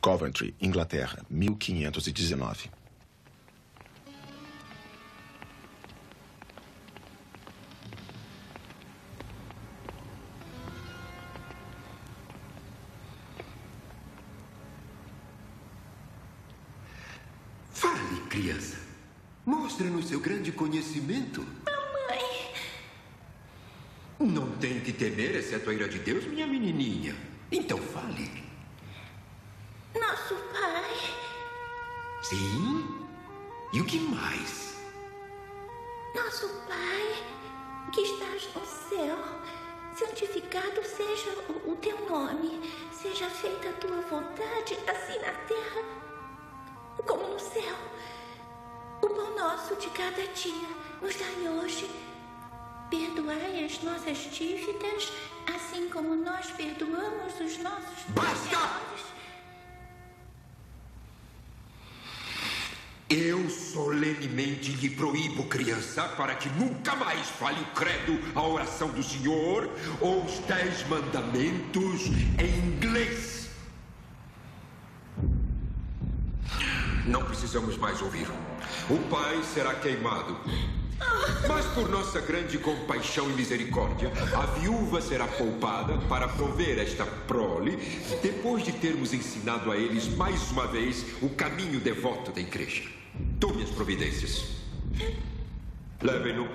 Coventry, Inglaterra, 1519. Fale, criança. Mostre-nos seu grande conhecimento. Mamãe. Não tem que temer, exceto a ira de Deus, minha menininha. Então fale. Nosso pai. Sim? E o que mais? Nosso pai, que estás no céu, santificado seja o teu nome. Seja feita a tua vontade, assim na terra como no céu. O pão nosso de cada dia nos dai hoje. Perdoai as nossas dívidas, assim como nós perdoamos os nossos devedores. Eu solenemente lhe proíbo, criança, para que nunca mais fale o credo, a oração do Senhor ou os 10 mandamentos em inglês. Não precisamos mais ouvir. O pai será queimado. Mas por nossa grande compaixão e misericórdia, a viúva será poupada para prover esta prole, depois de termos ensinado a eles mais uma vez o caminho devoto da igreja. Tome as providências. Levem-no.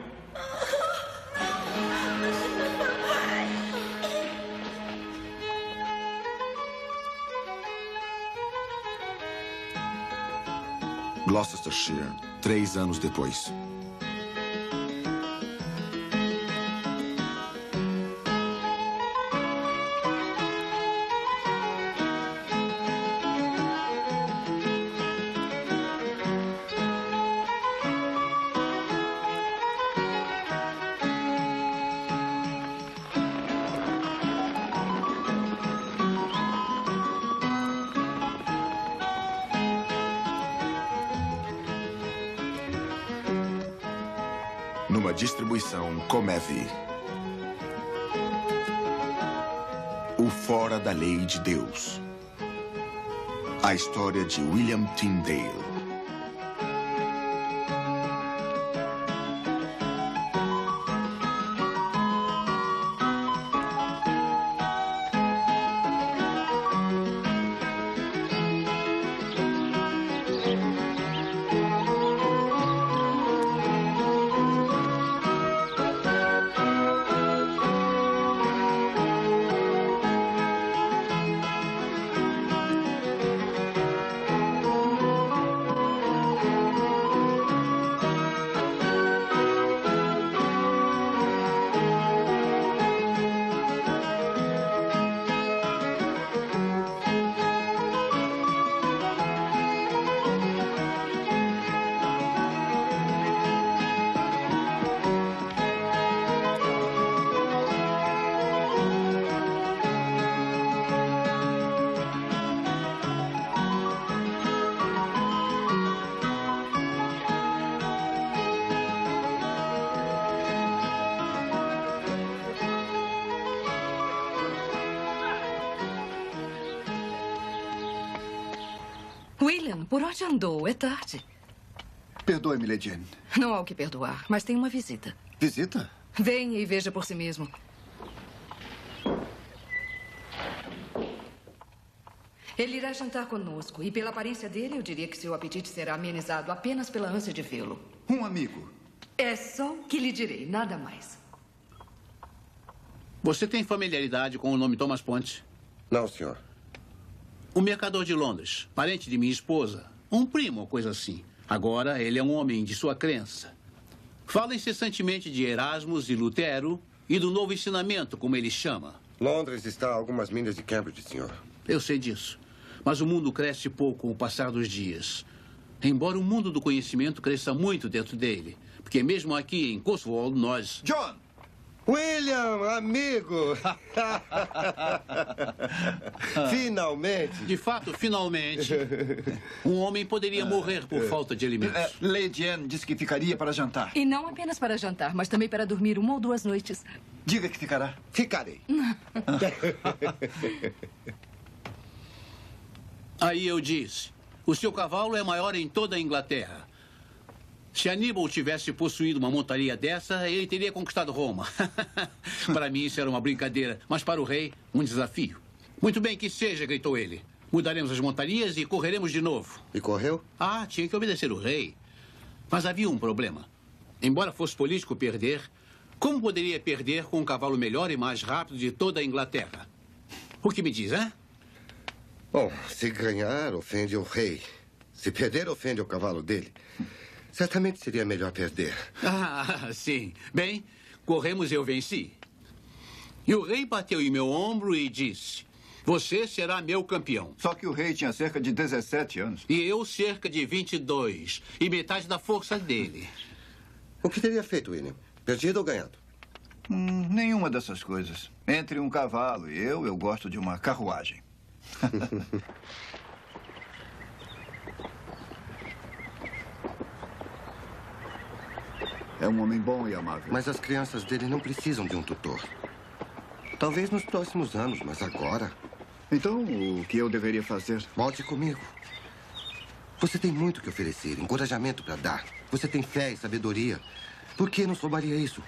Gloucestershire, 3 anos depois. Numa distribuição Comevi. O Fora da Lei de Deus. A história de William Tyndale. William, por onde andou? É tarde. Perdoe-me, Lady Anne. Não há o que perdoar, mas tem uma visita. Visita? Venha e veja por si mesmo. Ele irá jantar conosco e, pela aparência dele, eu diria que seu apetite será amenizado apenas pela ânsia de vê-lo. Um amigo. É só o que lhe direi, nada mais. Você tem familiaridade com o nome Thomas Ponte? Não, senhor. O mercador de Londres, parente de minha esposa. Um primo ou coisa assim. Agora, ele é um homem de sua crença. Fala incessantemente de Erasmus e Lutero e do novo ensinamento, como ele chama. Londres está a algumas milhas de Cambridge, senhor. Eu sei disso. Mas o mundo cresce pouco com o passar dos dias. Embora o mundo do conhecimento cresça muito dentro dele. Porque mesmo aqui em Cotswold, nós... John! William, amigo! Finalmente! De fato, finalmente, um homem poderia morrer por falta de alimentos. Lady Anne disse que ficaria para jantar. E não apenas para jantar, mas também para dormir 1 ou 2 noites. Diga que ficará. Ficarei. Aí eu disse, o seu cavalo é maior em toda a Inglaterra. Se Aníbal tivesse possuído uma montaria dessa, ele teria conquistado Roma. Para mim isso era uma brincadeira, mas para o rei, um desafio. Muito bem que seja, gritou ele. Mudaremos as montarias e correremos de novo. E correu? Ah, tinha que obedecer o rei. Mas havia um problema. Embora fosse político perder, como poderia perder com um cavalo melhor e mais rápido de toda a Inglaterra? O que me diz, hein? Bom, se ganhar, ofende o rei. Se perder, ofende o cavalo dele. Certamente seria melhor perder. Ah, sim. Bem, corremos e eu venci. E o rei bateu em meu ombro e disse, você será meu campeão. Só que o rei tinha cerca de 17 anos. E eu cerca de 22. E metade da força dele. O que teria feito, William? Perdido ou ganhado? Nenhuma dessas coisas. Entre um cavalo e eu gosto de uma carruagem. É um homem bom e amável. Mas as crianças dele não precisam de um tutor. Talvez nos próximos anos, mas agora... Então, o que eu deveria fazer? Volte comigo. Você tem muito que oferecer, encorajamento para dar. Você tem fé e sabedoria. Por que nos roubaria isso?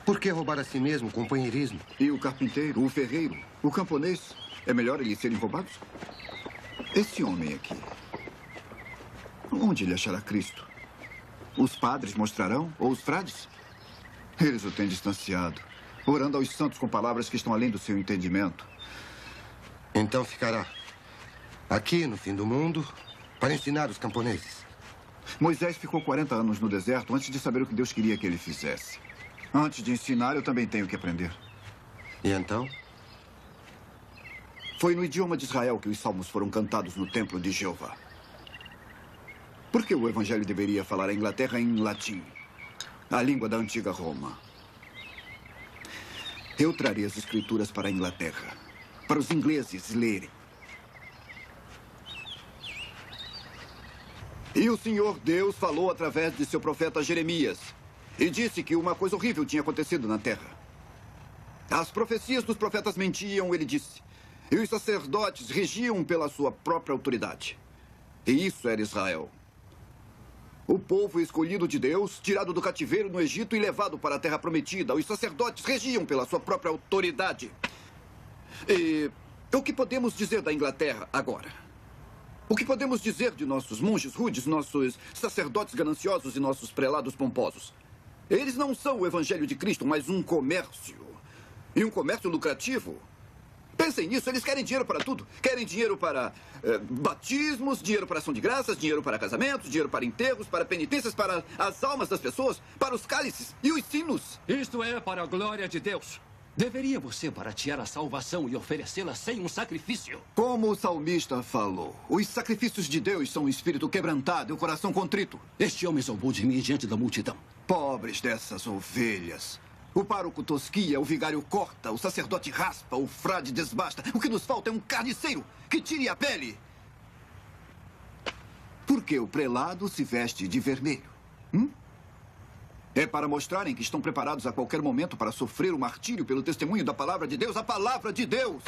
Por que roubar a si mesmo, companheirismo? E o carpinteiro, o ferreiro, o camponês? É melhor eles serem roubados? Esse homem aqui, onde ele achará Cristo? Os padres mostrarão? Ou os frades? Eles o têm distanciado, orando aos santos com palavras que estão além do seu entendimento. Então ficará aqui no fim do mundo para ensinar os camponeses. Moisés ficou 40 anos no deserto antes de saber o que Deus queria que ele fizesse. Antes de ensinar, eu também tenho que aprender. E então? Foi no idioma de Israel que os salmos foram cantados no templo de Jeová. Por que o evangelho deveria falar a Inglaterra em latim? A língua da antiga Roma. Eu trarei as escrituras para a Inglaterra, para os ingleses lerem. E o Senhor Deus falou através de seu profeta Jeremias e disse que uma coisa horrível tinha acontecido na terra. As profecias dos profetas mentiam, ele disse, e os sacerdotes regiam pela sua própria autoridade. E isso era Israel. O povo escolhido de Deus, tirado do cativeiro no Egito e levado para a terra prometida. Os sacerdotes regiam pela sua própria autoridade. E o que podemos dizer da Inglaterra agora? O que podemos dizer de nossos monges rudes, nossos sacerdotes gananciosos e nossos prelados pomposos? Eles não são o evangelho de Cristo, mas um comércio. E um comércio lucrativo. Pensem nisso, eles querem dinheiro para tudo. Querem dinheiro para batismos, dinheiro para ação de graças, dinheiro para casamentos, dinheiro para enterros, para penitências, para as almas das pessoas, para os cálices e os sinos. Isto é para a glória de Deus. Deveria você baratear a salvação e oferecê-la sem um sacrifício. Como o salmista falou, os sacrifícios de Deus são o espírito quebrantado e o coração contrito. Este homem zombou de mim diante da multidão. Pobres dessas ovelhas. O pároco tosquia, o vigário corta, o sacerdote raspa, o frade desbasta. O que nos falta é um carniceiro que tire a pele. Por que o prelado se veste de vermelho? É para mostrarem que estão preparados a qualquer momento para sofrer o martírio pelo testemunho da palavra de Deus, a palavra de Deus.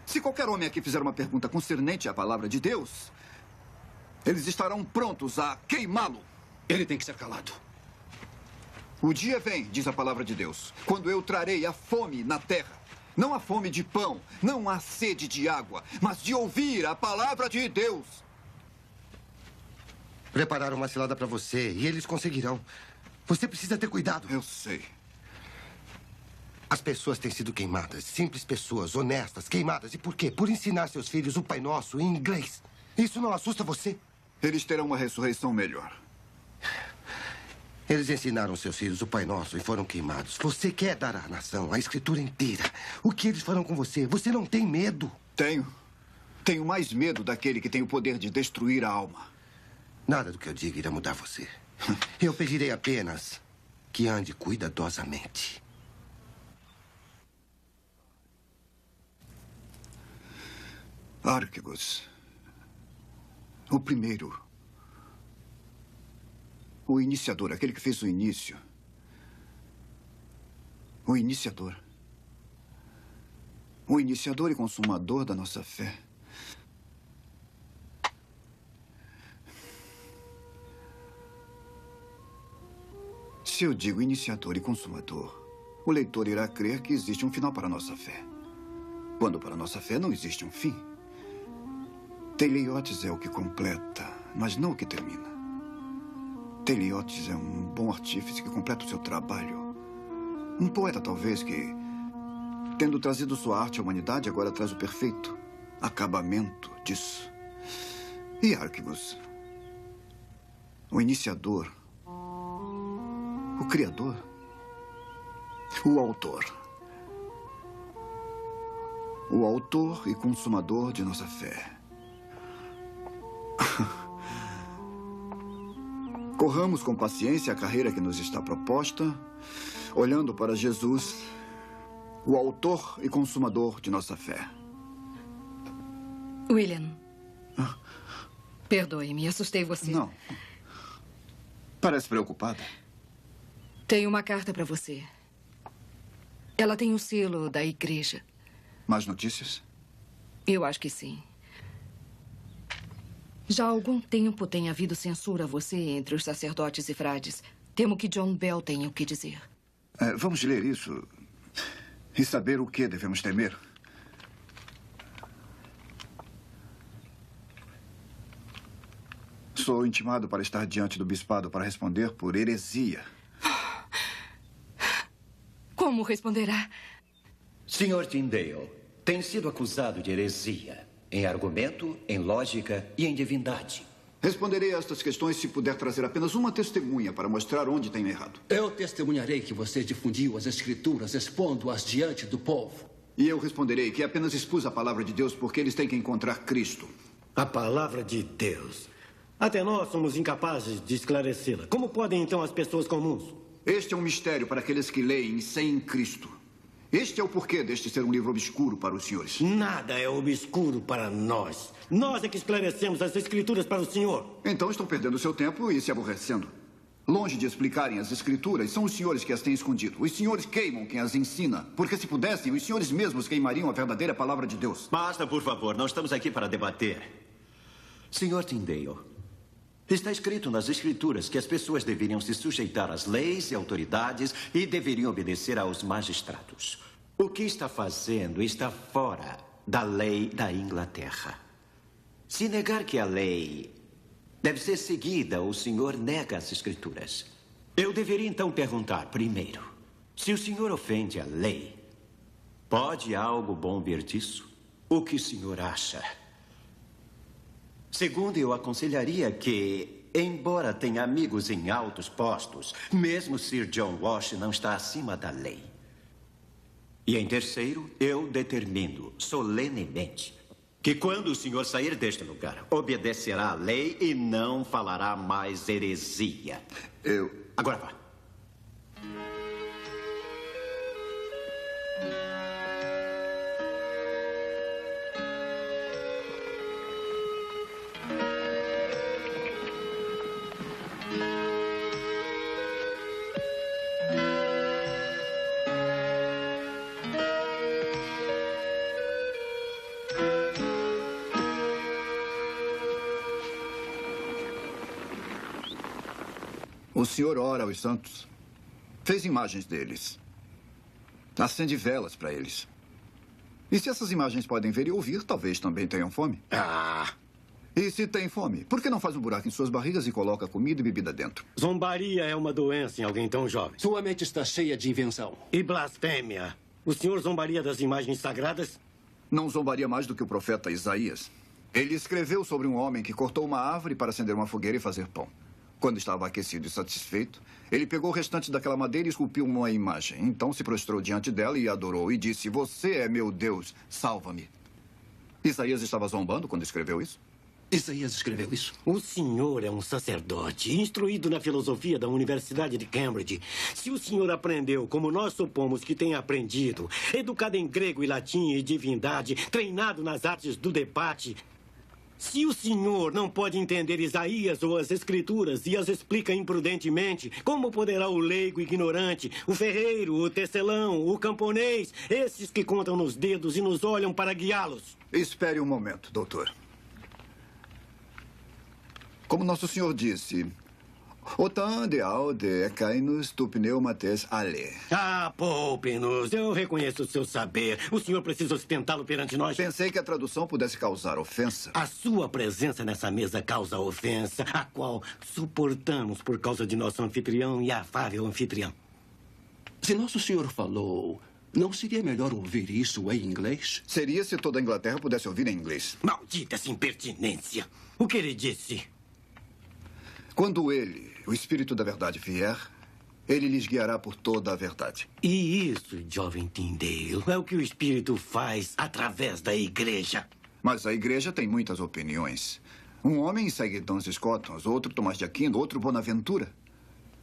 Se qualquer homem aqui fizer uma pergunta concernente à palavra de Deus, eles estarão prontos a queimá-lo. Ele tem que ser calado. O dia vem, diz a palavra de Deus, quando eu trarei a fome na terra. Não a fome de pão, não a sede de água, mas de ouvir a palavra de Deus. Prepararam uma cilada para você e eles conseguirão. Você precisa ter cuidado. Eu sei. As pessoas têm sido queimadas. Simples pessoas, honestas, queimadas. E por quê? Por ensinar seus filhos o Pai Nosso em inglês. Isso não assusta você? Eles terão uma ressurreição melhor. Eles ensinaram seus filhos o Pai Nosso e foram queimados. Você quer dar à nação a escritura inteira. O que eles farão com você? Você não tem medo? Tenho. Tenho mais medo daquele que tem o poder de destruir a alma. Nada do que eu diga irá mudar você. Eu pedirei apenas que ande cuidadosamente. Arquebus. O primeiro. O iniciador, aquele que fez o início. O iniciador. O iniciador e consumador da nossa fé. Se eu digo iniciador e consumador, o leitor irá crer que existe um final para a nossa fé. Quando para a nossa fé não existe um fim. Teleiotes é o que completa, mas não o que termina. Teleiotes é um bom artífice que completa o seu trabalho. Um poeta, talvez, que, tendo trazido sua arte à humanidade, agora traz o perfeito acabamento disso. E Arquibus, o iniciador, o criador, o autor. O autor e consumador de nossa fé. Corramos com paciência a carreira que nos está proposta, olhando para Jesus, o autor e consumador de nossa fé. William, perdoe-me, assustei você. Não. Parece preocupada. Tenho uma carta para você. Ela tem o selo da igreja. Mais notícias? Eu acho que sim. Já há algum tempo tem havido censura a você entre os sacerdotes e frades. Temo que John Bell tenha o que dizer. Vamos ler isso e saber o que devemos temer. Sou intimado para estar diante do bispado para responder por heresia. Como responderá? Sr. Tyndale tem sido acusado de heresia. Em argumento, em lógica e em divindade. Responderei a estas questões se puder trazer apenas uma testemunha para mostrar onde tenho errado. Eu testemunharei que você difundiu as escrituras expondo-as diante do povo. E eu responderei que apenas expus a palavra de Deus porque eles têm que encontrar Cristo. A palavra de Deus. Até nós somos incapazes de esclarecê-la. Como podem, então, as pessoas comuns? Este é um mistério para aqueles que leem sem Cristo. Este é o porquê deste ser um livro obscuro para os senhores. Nada é obscuro para nós. Nós é que esclarecemos as escrituras para o senhor. Então estão perdendo seu tempo e se aborrecendo. Longe de explicarem as escrituras, são os senhores que as têm escondido. Os senhores queimam quem as ensina. Porque se pudessem, os senhores mesmos queimariam a verdadeira palavra de Deus. Basta, por favor. Não estamos aqui para debater. Sr. Tyndale, está escrito nas escrituras que as pessoas deveriam se sujeitar às leis e autoridades e deveriam obedecer aos magistrados. O que está fazendo está fora da lei da Inglaterra. Se negar que a lei deve ser seguida, o senhor nega as escrituras. Eu deveria então perguntar, primeiro, se o senhor ofende a lei, pode algo bom vir disso? O que o senhor acha? Segundo, eu aconselharia que, embora tenha amigos em altos postos, mesmo Sir John Walsh não está acima da lei. E em terceiro, eu determino solenemente que quando o senhor sair deste lugar, obedecerá à lei e não falará mais heresia. Agora vá. O senhor ora aos santos. Fez imagens deles. Acende velas para eles. E se essas imagens podem ver e ouvir, talvez também tenham fome. E se tem fome, por que não faz um buraco em suas barrigas e coloca comida e bebida dentro? Zombaria é uma doença em alguém tão jovem. Sua mente está cheia de invenção. E blasfêmia. O senhor zombaria das imagens sagradas? Não zombaria mais do que o profeta Isaías. Ele escreveu sobre um homem que cortou uma árvore para acender uma fogueira e fazer pão. Quando estava aquecido e satisfeito, ele pegou o restante daquela madeira e esculpiu uma imagem. Então se prostrou diante dela e a adorou e disse: "Você é meu Deus, salva-me." Isaías estava zombando quando escreveu isso? Isaías escreveu isso? O senhor é um sacerdote, instruído na filosofia da Universidade de Cambridge. Se o senhor aprendeu, como nós supomos que tenha aprendido, educado em grego e latim e divindade, treinado nas artes do debate... Se o senhor não pode entender Isaías ou as escrituras e as explica imprudentemente, como poderá o leigo ignorante, o ferreiro, o tecelão, o camponês, esses que contam nos dedos e nos olham para guiá-los? Espere um momento, doutor. Como Nosso Senhor disse, Autant de aude cainus tu pneumates ale. Ah, poupe-nos. Eu reconheço o seu saber. O senhor precisa ostentá-lo perante nós. Pensei que a tradução pudesse causar ofensa. A sua presença nessa mesa causa ofensa, a qual suportamos por causa de nosso anfitrião e afável anfitrião. Se nosso senhor falou, não seria melhor ouvir isso em inglês? Seria se toda a Inglaterra pudesse ouvir em inglês. Maldita essa impertinência. O que ele disse? Quando ele, o Espírito da Verdade, vier, ele lhes guiará por toda a verdade. E isso, jovem Tyndale, é o que o Espírito faz através da igreja. Mas a igreja tem muitas opiniões. Um homem segue Duns Scotus, outro Tomás de Aquino, outro Bonaventura.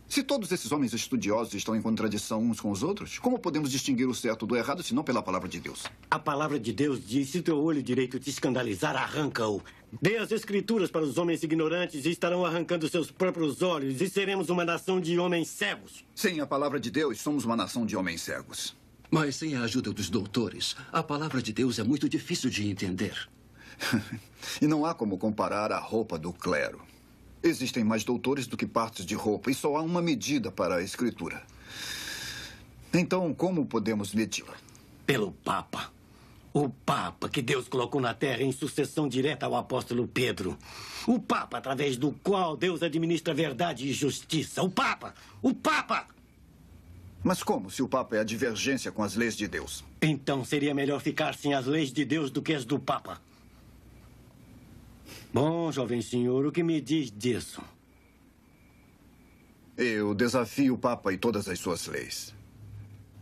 Se todos esses homens estudiosos estão em contradição uns com os outros, como podemos distinguir o certo do errado, se não pela palavra de Deus? A palavra de Deus diz, se teu olho direito te escandalizar, arranca-o. Dê as escrituras para os homens ignorantes e estarão arrancando seus próprios olhos e seremos uma nação de homens cegos. Sem a palavra de Deus, somos uma nação de homens cegos. Mas sem a ajuda dos doutores, a palavra de Deus é muito difícil de entender. E não há como comparar a roupa do clero. Existem mais doutores do que partes de roupa e só há uma medida para a escritura. Então, como podemos medi-la? Pelo Papa. O Papa que Deus colocou na terra em sucessão direta ao apóstolo Pedro. O Papa através do qual Deus administra verdade e justiça. O Papa! O Papa! Mas como, se o Papa é a divergência com as leis de Deus? Então seria melhor ficar sem as leis de Deus do que as do Papa. Bom, jovem senhor, o que me diz disso? Eu desafio o Papa e todas as suas leis.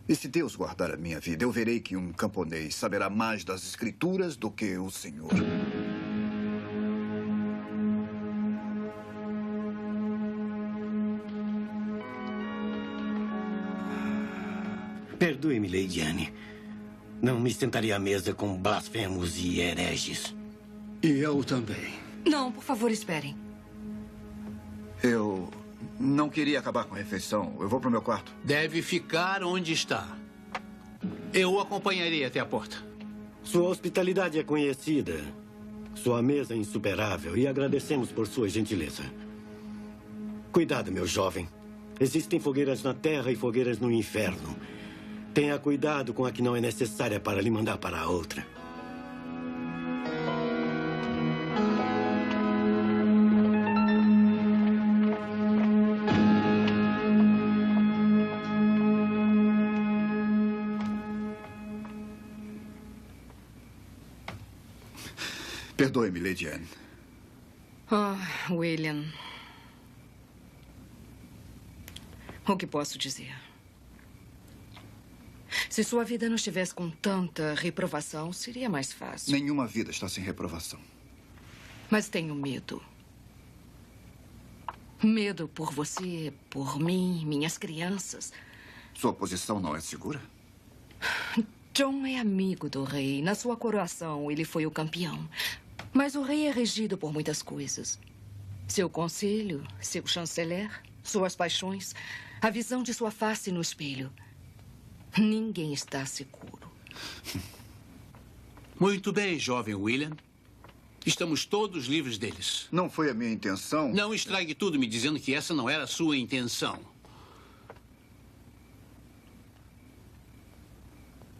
E se Deus guardar a minha vida, eu verei que um camponês saberá mais das Escrituras do que o Senhor. Perdoe-me, Lady Anne. Não me sentaria à mesa com blasfemos e hereges. E eu também. Não, por favor, esperem. Eu não queria acabar com a refeição. Eu vou para o meu quarto. Deve ficar onde está. Eu o acompanharei até a porta. Sua hospitalidade é conhecida. Sua mesa é insuperável e agradecemos por sua gentileza. Cuidado, meu jovem. Existem fogueiras na terra e fogueiras no inferno. Tenha cuidado com a que não é necessária para lhe mandar para a outra. Perdoe-me, Lady Anne. William. O que posso dizer? Se sua vida não estivesse com tanta reprovação, seria mais fácil. Nenhuma vida está sem reprovação. Mas tenho medo. Medo por você, por mim, minhas crianças. Sua posição não é segura? John é amigo do rei. Na sua coroação, ele foi o campeão. Mas o rei é regido por muitas coisas. Seu conselho, seu chanceler, suas paixões, a visão de sua face no espelho. Ninguém está seguro. Muito bem, jovem William. Estamos todos livres deles. Não foi a minha intenção. Não estrague tudo me dizendo que essa não era a sua intenção.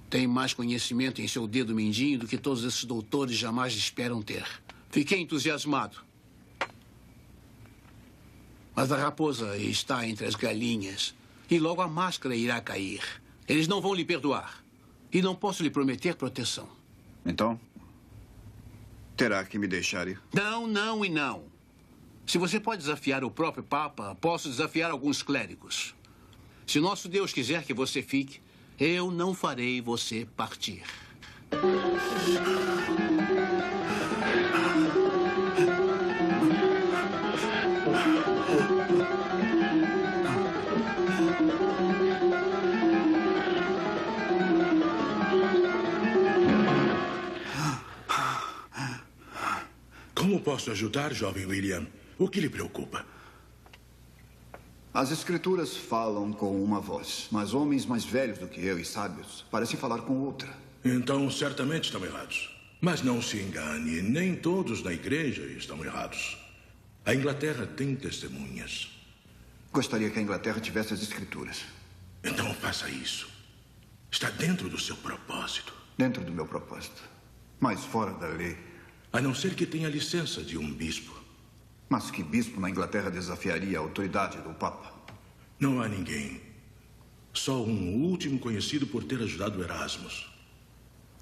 Tem mais conhecimento em seu dedo mindinho do que todos esses doutores jamais esperam ter. Fiquei entusiasmado. Mas a raposa está entre as galinhas. E logo a máscara irá cair. Eles não vão lhe perdoar. E não posso lhe prometer proteção. Então, terá que me deixar ir. Não, não e não. Se você pode desafiar o próprio Papa, posso desafiar alguns clérigos. Se nosso Deus quiser que você fique, eu não farei você partir. Como posso ajudar, jovem William? O que lhe preocupa? As escrituras falam com uma voz, mas homens mais velhos do que eu e sábios parecem falar com outra. Então, certamente estão errados. Mas não se engane, nem todos na igreja estão errados. A Inglaterra tem testemunhas. Gostaria que a Inglaterra tivesse as escrituras. Então faça isso. Está dentro do seu propósito. Dentro do meu propósito. Mas fora da lei. A não ser que tenha licença de um bispo. Mas que bispo na Inglaterra desafiaria a autoridade do Papa? Não há ninguém. Só um último conhecido por ter ajudado Erasmus.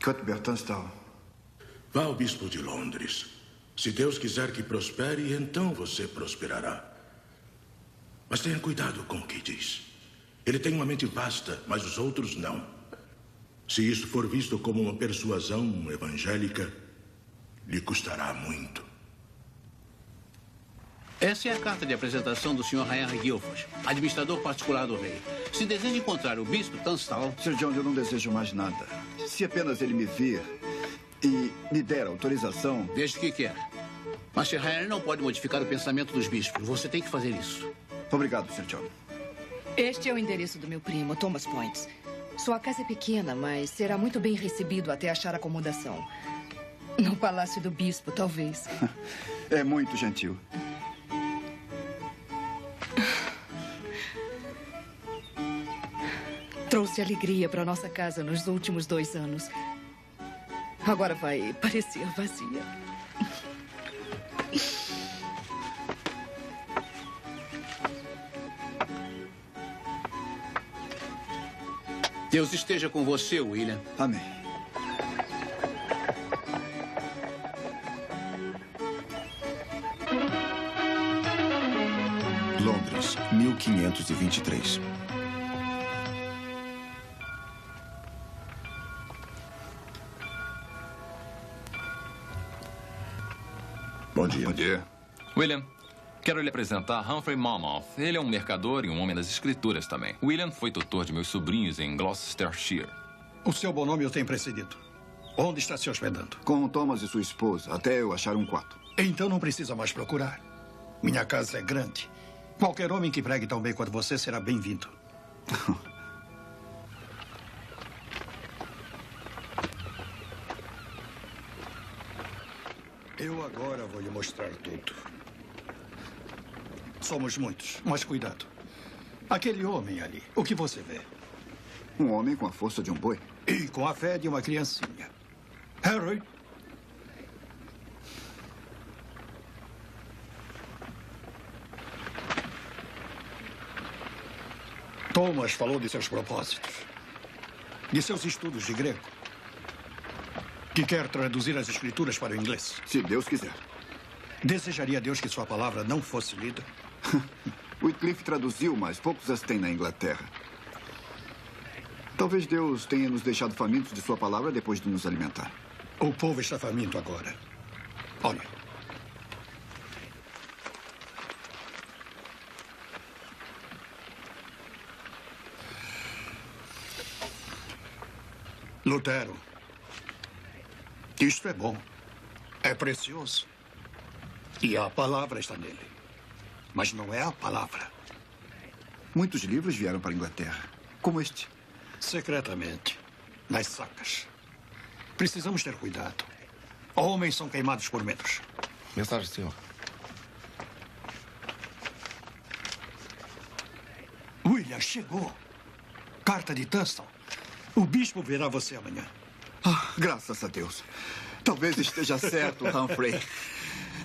Cuthbert Tunstall. Vá ao bispo de Londres. Se Deus quiser que prospere, então você prosperará. Mas tenha cuidado com o que diz. Ele tem uma mente vasta, mas os outros não. Se isso for visto como uma persuasão evangélica, lhe custará muito. Essa é a carta de apresentação do Sr. Henry Guilford, administrador particular do rei. Se deseja encontrar o bispo Tunstall... Sir John, eu não desejo mais nada. Se apenas ele me vir e me der autorização... Veja o que quer. Mas Sir Henry não pode modificar o pensamento dos bispos. Você tem que fazer isso. Obrigado, Sir John. Este é o endereço do meu primo, Thomas Points. Sua casa é pequena, mas será muito bem recebido até achar acomodação. No Palácio do Bispo, talvez. É muito gentil. Trouxe alegria para nossa casa nos últimos 2 anos. Agora vai parecer vazia. Deus esteja com você, William. Amém. Londres, 1523. Bom dia. Bom dia. William, quero lhe apresentar Humphrey Monmouth. Ele é um mercador e um homem das escrituras também. William foi tutor de meus sobrinhos em Gloucestershire. O seu bom nome o tem precedido. Onde está se hospedando? Com o Thomas e sua esposa, até eu achar um quarto. Então não precisa mais procurar. Minha casa é grande. Qualquer homem que pregue tão bem quanto você será bem-vindo. Eu agora vou lhe mostrar tudo. Somos muitos, mas cuidado. Aquele homem ali, o que você vê? Um homem com a força de um boi. E com a fé de uma criancinha. Harry? Thomas falou de seus propósitos. De seus estudos de grego. Que quer traduzir as escrituras para o inglês. Se Deus quiser. Desejaria a Deus que sua palavra não fosse lida? Wycliffe traduziu, mas poucos as têm na Inglaterra. Talvez Deus tenha nos deixado famintos de sua palavra depois de nos alimentar. O povo está faminto agora. Olha. Lutero. Isto é bom. É precioso. E a palavra está nele. Mas não é a palavra. Muitos livros vieram para a Inglaterra, como este. Secretamente, nas sacas. Precisamos ter cuidado. Homens são queimados por medos. Mensagem, senhor. William, chegou. Carta de Tunstall. O bispo verá você amanhã. Ah, graças a Deus. Talvez esteja certo, Humphrey.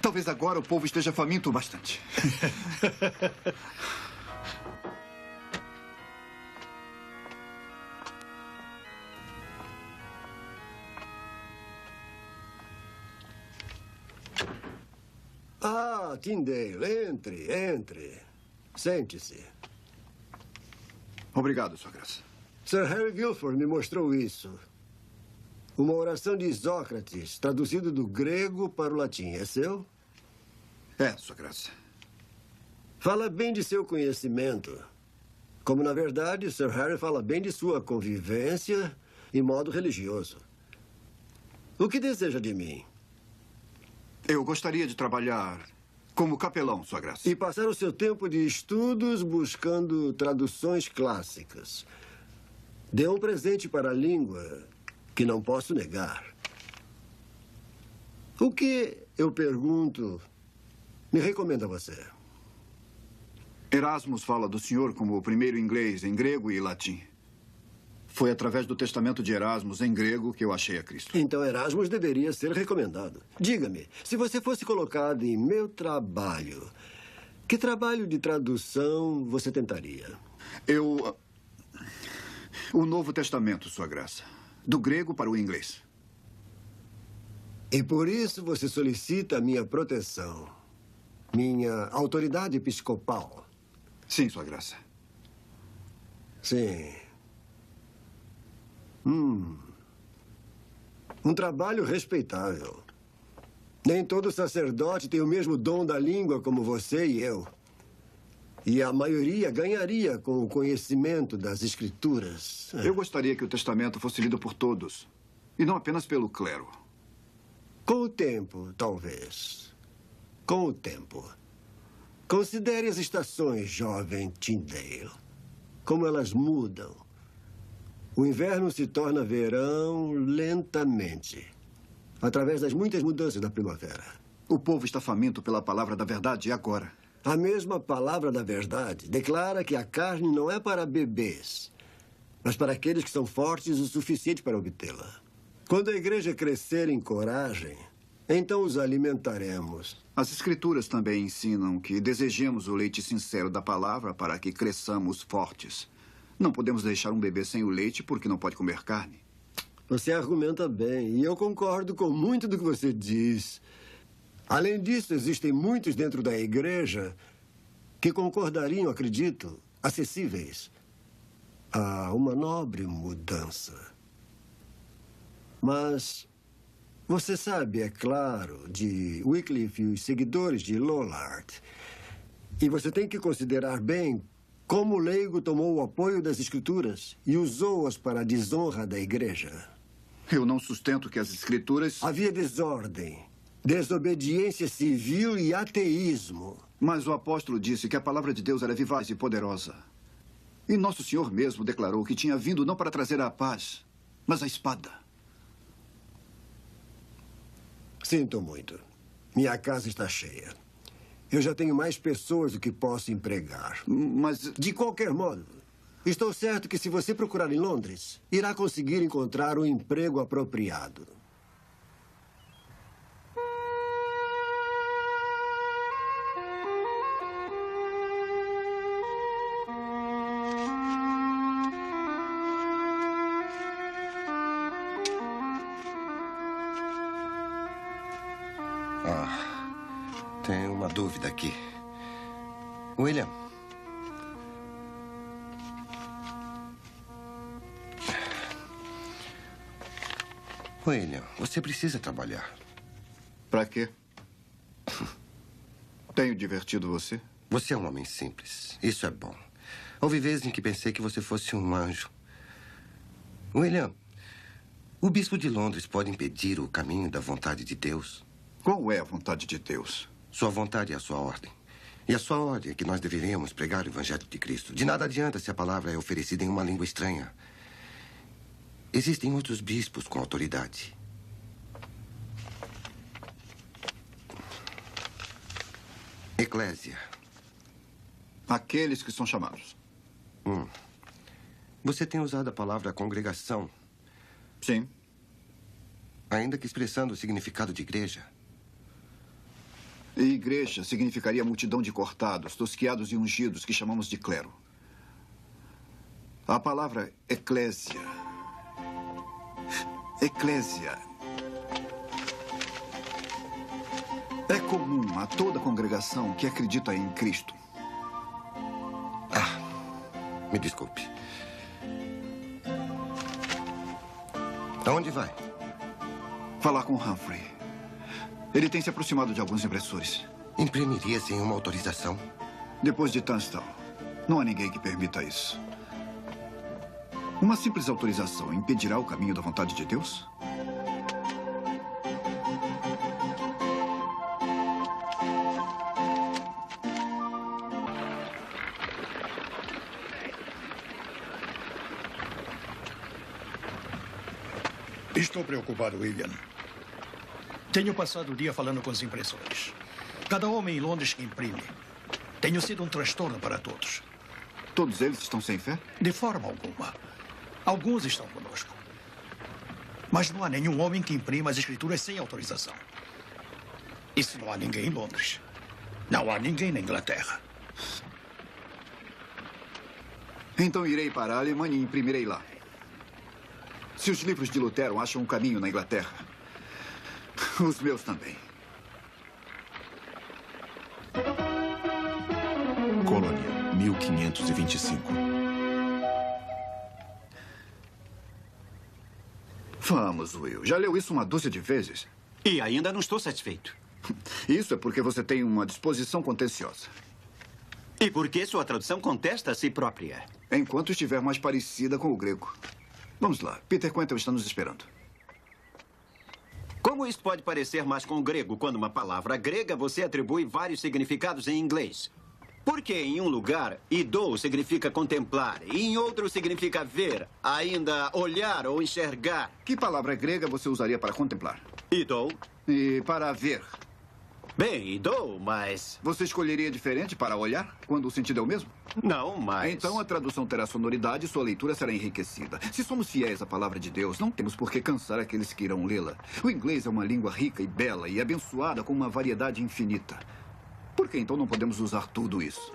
Talvez agora o povo esteja faminto bastante. Ah, Tyndale, entre. Sente-se. Obrigado, Sua Graça. Sir Henry Guilford me mostrou isso. Uma oração de Sócrates, traduzido do grego para o latim. É seu? É, Sua Graça. Fala bem de seu conhecimento. Como, na verdade, Sir Harry fala bem de sua convivência em modo religioso. O que deseja de mim? Eu gostaria de trabalhar como capelão, Sua Graça. E passar o seu tempo de estudos buscando traduções clássicas. Dê um presente para a língua que não posso negar. O que, eu pergunto, me recomenda você? Erasmus fala do senhor como o primeiro inglês em grego e latim. Foi através do testamento de Erasmus em grego que eu achei a Cristo. Então Erasmus deveria ser recomendado. Diga-me, se você fosse colocado em meu trabalho, que trabalho de tradução você tentaria? O Novo Testamento, Sua Graça. Do grego para o inglês. E por isso você solicita a minha proteção. Minha autoridade episcopal. Sim, Sua Graça. Sim. Um trabalho respeitável. Nem todo sacerdote tem o mesmo dom da língua como você e eu. E a maioria ganharia com o conhecimento das Escrituras. Eu gostaria que o testamento fosse lido por todos. E não apenas pelo clero. Com o tempo, talvez. Com o tempo. Considere as estações, jovem Tyndale. Como elas mudam. O inverno se torna verão lentamente, através das muitas mudanças da primavera. O povo está faminto pela palavra da verdade agora. A mesma palavra da verdade declara que a carne não é para bebês, mas para aqueles que são fortes o suficiente para obtê-la. Quando a igreja crescer em coragem, então os alimentaremos. As Escrituras também ensinam que desejemos o leite sincero da palavra para que cresçamos fortes. Não podemos deixar um bebê sem o leite porque não pode comer carne. Você argumenta bem, e eu concordo com muito do que você diz. Além disso, existem muitos dentro da igreja que concordariam, acredito, acessíveis a uma nobre mudança. Mas você sabe, é claro, de Wycliffe e os seguidores de Lollard. E você tem que considerar bem como o leigo tomou o apoio das Escrituras e usou-as para a desonra da igreja. Eu não sustento que as Escrituras... Havia desordem, desobediência civil e ateísmo. Mas o apóstolo disse que a palavra de Deus era vivaz e poderosa. E Nosso Senhor mesmo declarou que tinha vindo não para trazer a paz, mas a espada. Sinto muito. Minha casa está cheia. Eu já tenho mais pessoas do que posso empregar. Mas... De qualquer modo, estou certo que se você procurar em Londres, irá conseguir encontrar um emprego apropriado. Tenho uma dúvida aqui. William. William, você precisa trabalhar. Pra quê? Tenho divertido você? Você é um homem simples. Isso é bom. Houve vezes em que pensei que você fosse um anjo. William, o bispo de Londres pode impedir o caminho da vontade de Deus? Qual é a vontade de Deus? Sua vontade é a sua ordem. E a sua ordem é que nós deveríamos pregar o Evangelho de Cristo. De nada adianta se a palavra é oferecida em uma língua estranha. Existem outros bispos com autoridade. Eclésia. Aqueles que são chamados. Você tem usado a palavra congregação. Sim. Ainda que expressando o significado de igreja. E igreja significaria multidão de cortados, tosquiados e ungidos, que chamamos de clero. A palavra eclésia. Eclésia. É comum a toda congregação que acredita em Cristo. Me desculpe. Aonde vai? Falar com Humphrey. Ele tem se aproximado de alguns impressores. Imprimiria sem uma autorização? Depois de Tunstall, não há ninguém que permita isso. Uma simples autorização impedirá o caminho da vontade de Deus? Estou preocupado, William. Tenho passado o dia falando com os impressores. Cada homem em Londres que imprime Tenho sido um transtorno para todos. Todos eles estão sem fé? De forma alguma. Alguns estão conosco. Mas não há nenhum homem que imprima as escrituras sem autorização. E se não há ninguém em Londres, não há ninguém na Inglaterra. Então irei para a Alemanha e imprimirei lá. Se os livros de Lutero acham um caminho na Inglaterra, os meus também. Colônia, 1525. Vamos, Will. Já leu isso uma dúzia de vezes? E ainda não estou satisfeito. Isso é porque você tem uma disposição contenciosa. E porque sua tradução contesta a si própria. Enquanto estiver mais parecida com o grego. Vamos lá. Peter Quentin está nos esperando. Como isso pode parecer mais com o grego quando uma palavra grega você atribui vários significados em inglês? Porque em um lugar, idou significa contemplar, e em outro significa ver, ainda olhar ou enxergar. Que palavra grega você usaria para contemplar? Idou. E para ver? Bem, idou, mas... Você escolheria diferente para olhar, quando o sentido é o mesmo? Não, mas... Então a tradução terá sonoridade e sua leitura será enriquecida. Se somos fiéis à palavra de Deus, não temos por que cansar aqueles que irão lê-la. O inglês é uma língua rica e bela e abençoada com uma variedade infinita. Por que então não podemos usar tudo isso?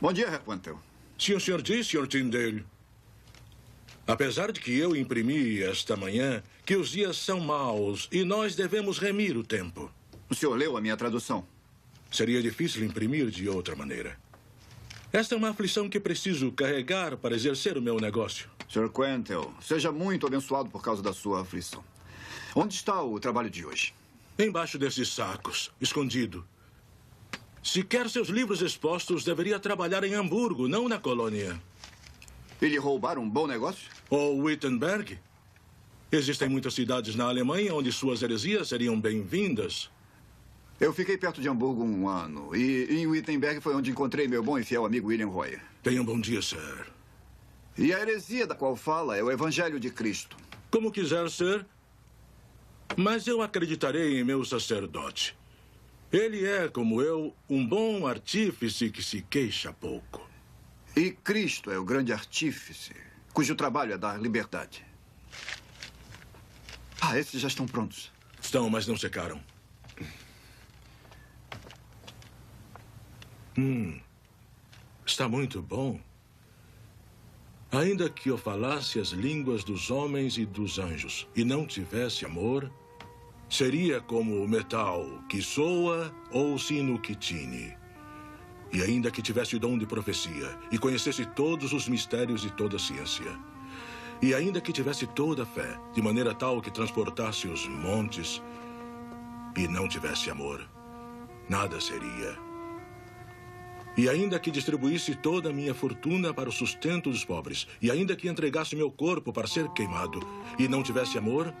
Bom dia, Herr Quantel. Se o senhor diz, Sr. Tyndale. Apesar de que eu imprimi esta manhã que os dias são maus e nós devemos remir o tempo. O senhor leu a minha tradução? Seria difícil imprimir de outra maneira. Esta é uma aflição que preciso carregar para exercer o meu negócio. Sr. Quantel, seja muito abençoado por causa da sua aflição. Onde está o trabalho de hoje? Embaixo desses sacos, escondido. Se quer seus livros expostos, deveria trabalhar em Hamburgo, não na colônia. E lhe roubaram um bom negócio? Ou Wittenberg? Existem muitas cidades na Alemanha onde suas heresias seriam bem-vindas. Eu fiquei perto de Hamburgo 1 ano. E em Wittenberg foi onde encontrei meu bom e fiel amigo William Royer. Tenha um bom dia, Sir. E a heresia da qual fala é o Evangelho de Cristo. Como quiser ser, mas eu acreditarei em meu sacerdote. Ele é, como eu, um bom artífice que se queixa pouco. E Cristo é o grande artífice, cujo trabalho é dar liberdade. Ah, esses já estão prontos. Estão, mas não secaram. Está muito bom. Ainda que eu falasse as línguas dos homens e dos anjos e não tivesse amor, seria como o metal que soa ou o sino que tine. E ainda que tivesse o dom de profecia e conhecesse todos os mistérios e toda a ciência, e ainda que tivesse toda a fé, de maneira tal que transportasse os montes, e não tivesse amor, nada seria. E ainda que distribuísse toda a minha fortuna para o sustento dos pobres, e ainda que entregasse meu corpo para ser queimado, e não tivesse amor,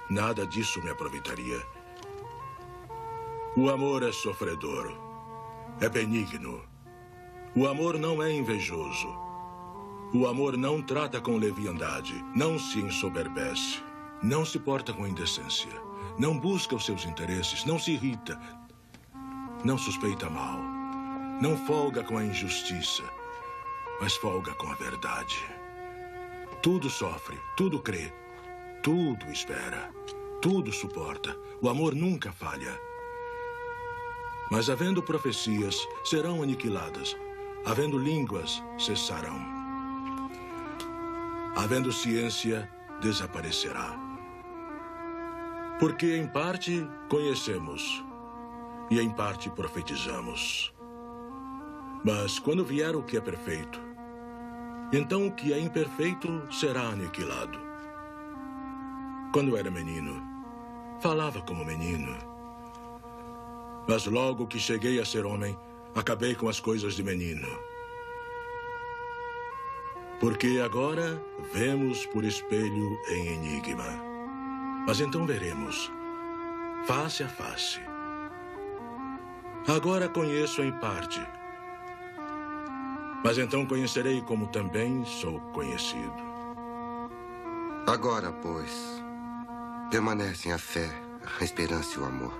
nada disso me aproveitaria. O amor é sofredor, é benigno. O amor não é invejoso. O amor não trata com leviandade, não se ensoberbece, não se porta com indecência, não busca os seus interesses, não se irrita, não suspeita mal. Não folga com a injustiça, mas folga com a verdade. Tudo sofre, tudo crê, tudo espera, tudo suporta. O amor nunca falha. Mas havendo profecias, serão aniquiladas. Havendo línguas, cessarão. Havendo ciência, desaparecerá. Porque em parte conhecemos e em parte profetizamos. Mas quando vier o que é perfeito, então o que é imperfeito será aniquilado. Quando era menino, falava como menino. Mas logo que cheguei a ser homem, acabei com as coisas de menino. Porque agora vemos por espelho em enigma. Mas então veremos, face a face. Agora conheço em parte. Mas então conhecerei como também sou conhecido. Agora, pois, permanecem a fé, a esperança e o amor.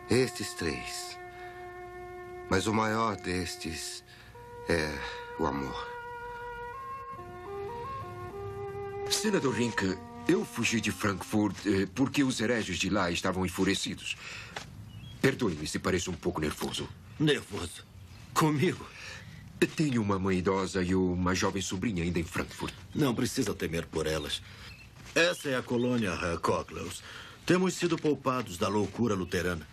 Estes 3. Mas o maior destes é o amor. Senador Rink, eu fugi de Frankfurt porque os hereges de lá estavam enfurecidos. Perdoe-me se pareço um pouco nervoso. Nervoso? Comigo? Tenho uma mãe idosa e uma jovem sobrinha ainda em Frankfurt. Não precisa temer por elas. Essa é a colônia Coglaus. Temos sido poupados da loucura luterana.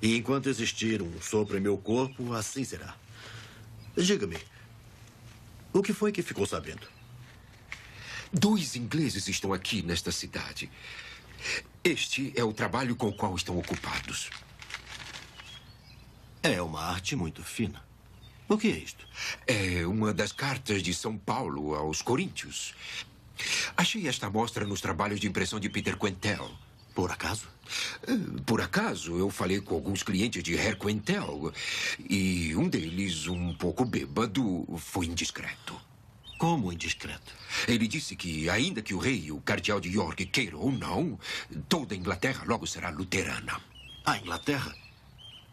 E enquanto existir um sopro em meu corpo, assim será. Diga-me, o que foi que ficou sabendo? 2 ingleses estão aqui nesta cidade. Este é o trabalho com o qual estão ocupados. É uma arte muito fina. O que é isto? É uma das cartas de São Paulo aos Coríntios. Achei esta amostra nos trabalhos de impressão de Peter Quentel. Por acaso? Por acaso, eu falei com alguns clientes de Herr Quentel. E um deles, um pouco bêbado, foi indiscreto. Como indiscreto? Ele disse que, ainda que o rei e o cardeal de York queiram ou não, toda a Inglaterra logo será luterana. A Inglaterra?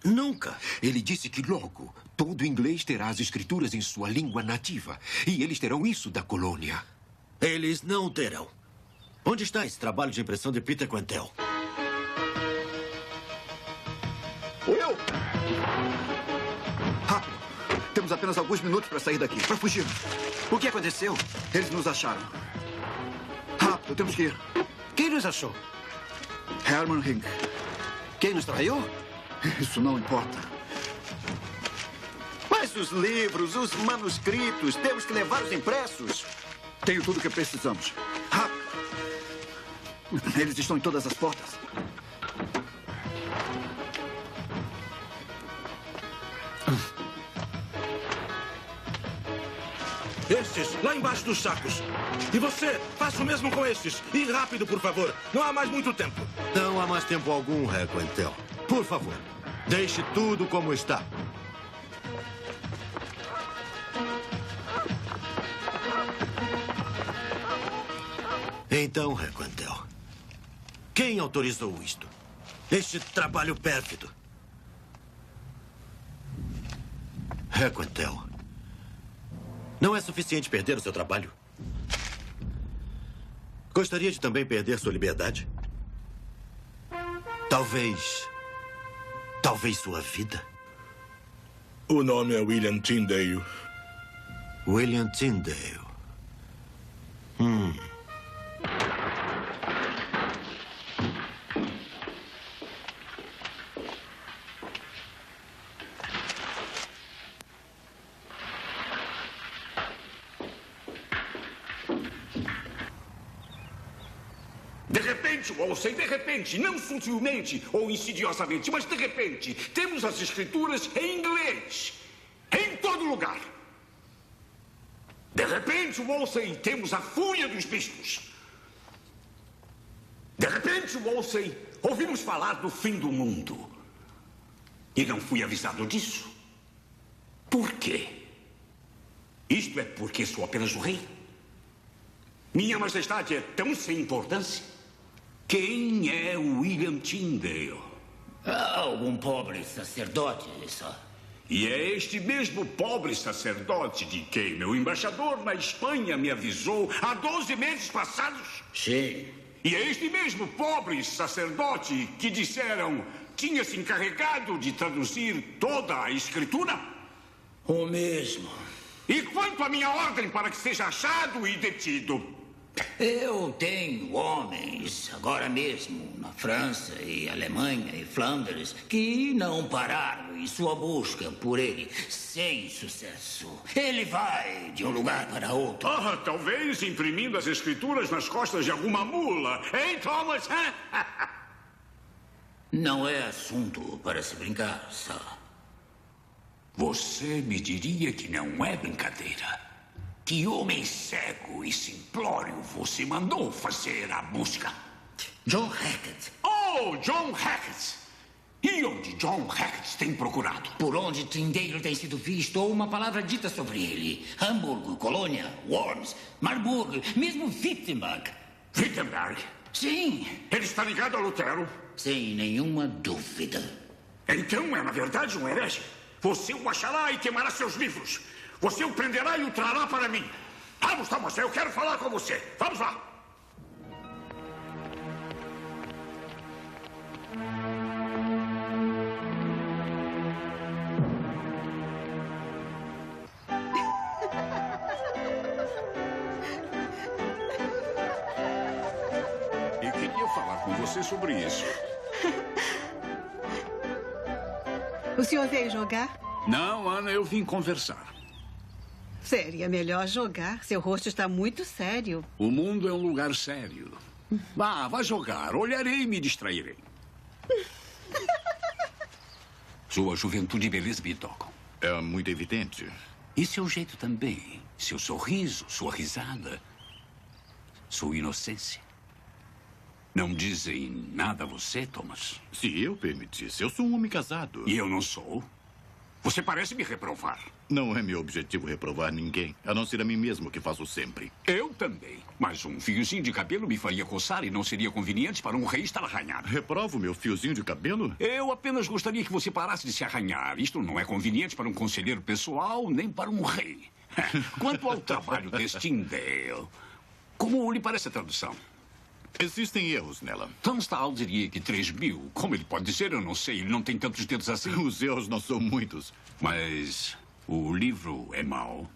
Nunca. Ele disse que logo todo inglês terá as escrituras em sua língua nativa. E eles terão isso da colônia. Eles não terão. Onde está esse trabalho de impressão de Peter Quentel? Will! Rápido! Temos apenas alguns minutos para sair daqui, para fugir. O que aconteceu? Eles nos acharam. Rápido, temos que ir. Quem nos achou? Hermann Rink. Quem nos traiu? Isso não importa. Mas os livros, os manuscritos, temos que levá-los impressos. Tenho tudo o que precisamos. Rápido! Eles estão em todas as portas. Estes, lá embaixo dos sacos. E você, faça o mesmo com estes. E rápido, por favor. Não há mais muito tempo. Não há mais tempo algum, Herr Quentel. Por favor, deixe tudo como está. Então, Herr Quentel, quem autorizou isto? Este trabalho pérfido? Herr Quentel, não é suficiente perder o seu trabalho? Gostaria de também perder sua liberdade? Talvez sua vida? O nome é William Tyndale. William Tyndale. De repente, Wolsey, de repente, não sutilmente ou insidiosamente, mas de repente, temos as escrituras em inglês, em todo lugar. De repente, Wolsey, temos a fúria dos bispos. De repente, Wolsey, ouvimos falar do fim do mundo. E não fui avisado disso. Por quê? Isto é porque sou apenas o rei? Minha majestade é tão sem importância? Quem é William Tyndale? Algum pobre sacerdote, só. E é este mesmo pobre sacerdote de quem meu embaixador na Espanha me avisou há 12 meses passados? Sim. E é este mesmo pobre sacerdote que disseram tinha se encarregado de traduzir toda a escritura? O mesmo. E quanto à minha ordem para que seja achado e detido? Eu tenho homens, agora mesmo, na França e Alemanha e Flandres, que não pararam em sua busca por ele, sem sucesso. Ele vai de um lugar para outro. Talvez imprimindo as escrituras nas costas de alguma mula. Hein, Thomas? Não é assunto para se brincar, só. Você me diria que não é brincadeira? Que homem cego e simplório você mandou fazer a busca? John Hackett. Oh, John Hackett! E onde John Hackett tem procurado? Por onde Tyndale tem sido visto ou uma palavra dita sobre ele. Hamburgo, Colônia, Worms, Marburg, mesmo Wittenberg. Wittenberg? Sim. Ele está ligado a Lutero? Sem nenhuma dúvida. Então é, na verdade, um herege. Você o achará e queimará seus livros. Você o prenderá e o trará para mim. Vamos, Thomas, eu quero falar com você. Vamos lá. Eu queria falar com você sobre isso. O senhor veio jogar? Não, Ana, eu vim conversar. Seria melhor jogar. Seu rosto está muito sério. O mundo é um lugar sério. Vá jogar. Olharei e me distrairei. Sua juventude e beleza me tocam. É muito evidente. E seu jeito também. Seu sorriso, sua risada. Sua inocência. Não dizem nada a você, Thomas? Se eu permitisse, eu sou um homem casado. E eu não sou? Você parece me reprovar. Não é meu objetivo reprovar ninguém, a não ser a mim mesmo, que faço sempre. Eu também. Mas um fiozinho de cabelo me faria coçar e não seria conveniente para um rei estar arranhado. Reprovo meu fiozinho de cabelo? Eu apenas gostaria que você parasse de se arranhar. Isto não é conveniente para um conselheiro pessoal, nem para um rei. Quanto ao trabalho deste Tyndale, como lhe parece a tradução? Existem erros nela. Tunstall diria que 3.000. Como ele pode dizer, eu não sei. Ele não tem tantos dedos assim. Os erros não são muitos. Mas o livro é mau.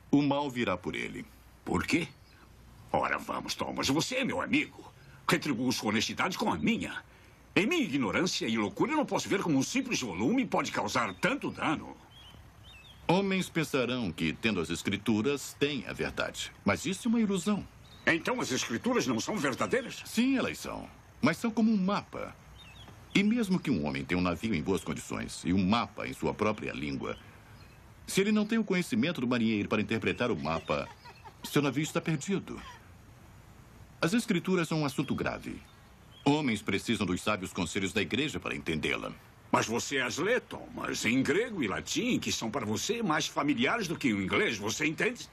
O mal virá por ele. Por quê? Ora, vamos, Thomas. Você é meu amigo. Retribuo sua honestidade com a minha. Em minha ignorância e loucura, eu não posso ver como um simples volume pode causar tanto dano. Homens pensarão que, tendo as escrituras, têm a verdade. Mas isso é uma ilusão. Então as escrituras não são verdadeiras? Sim, elas são. Mas são como um mapa. E mesmo que um homem tenha um navio em boas condições e um mapa em sua própria língua, se ele não tem o conhecimento do marinheiro para interpretar o mapa, seu navio está perdido. As escrituras são um assunto grave. Homens precisam dos sábios conselhos da igreja para entendê-la. Mas você as lê, Thomas, em grego e latim, que são para você mais familiares do que o inglês, você entende?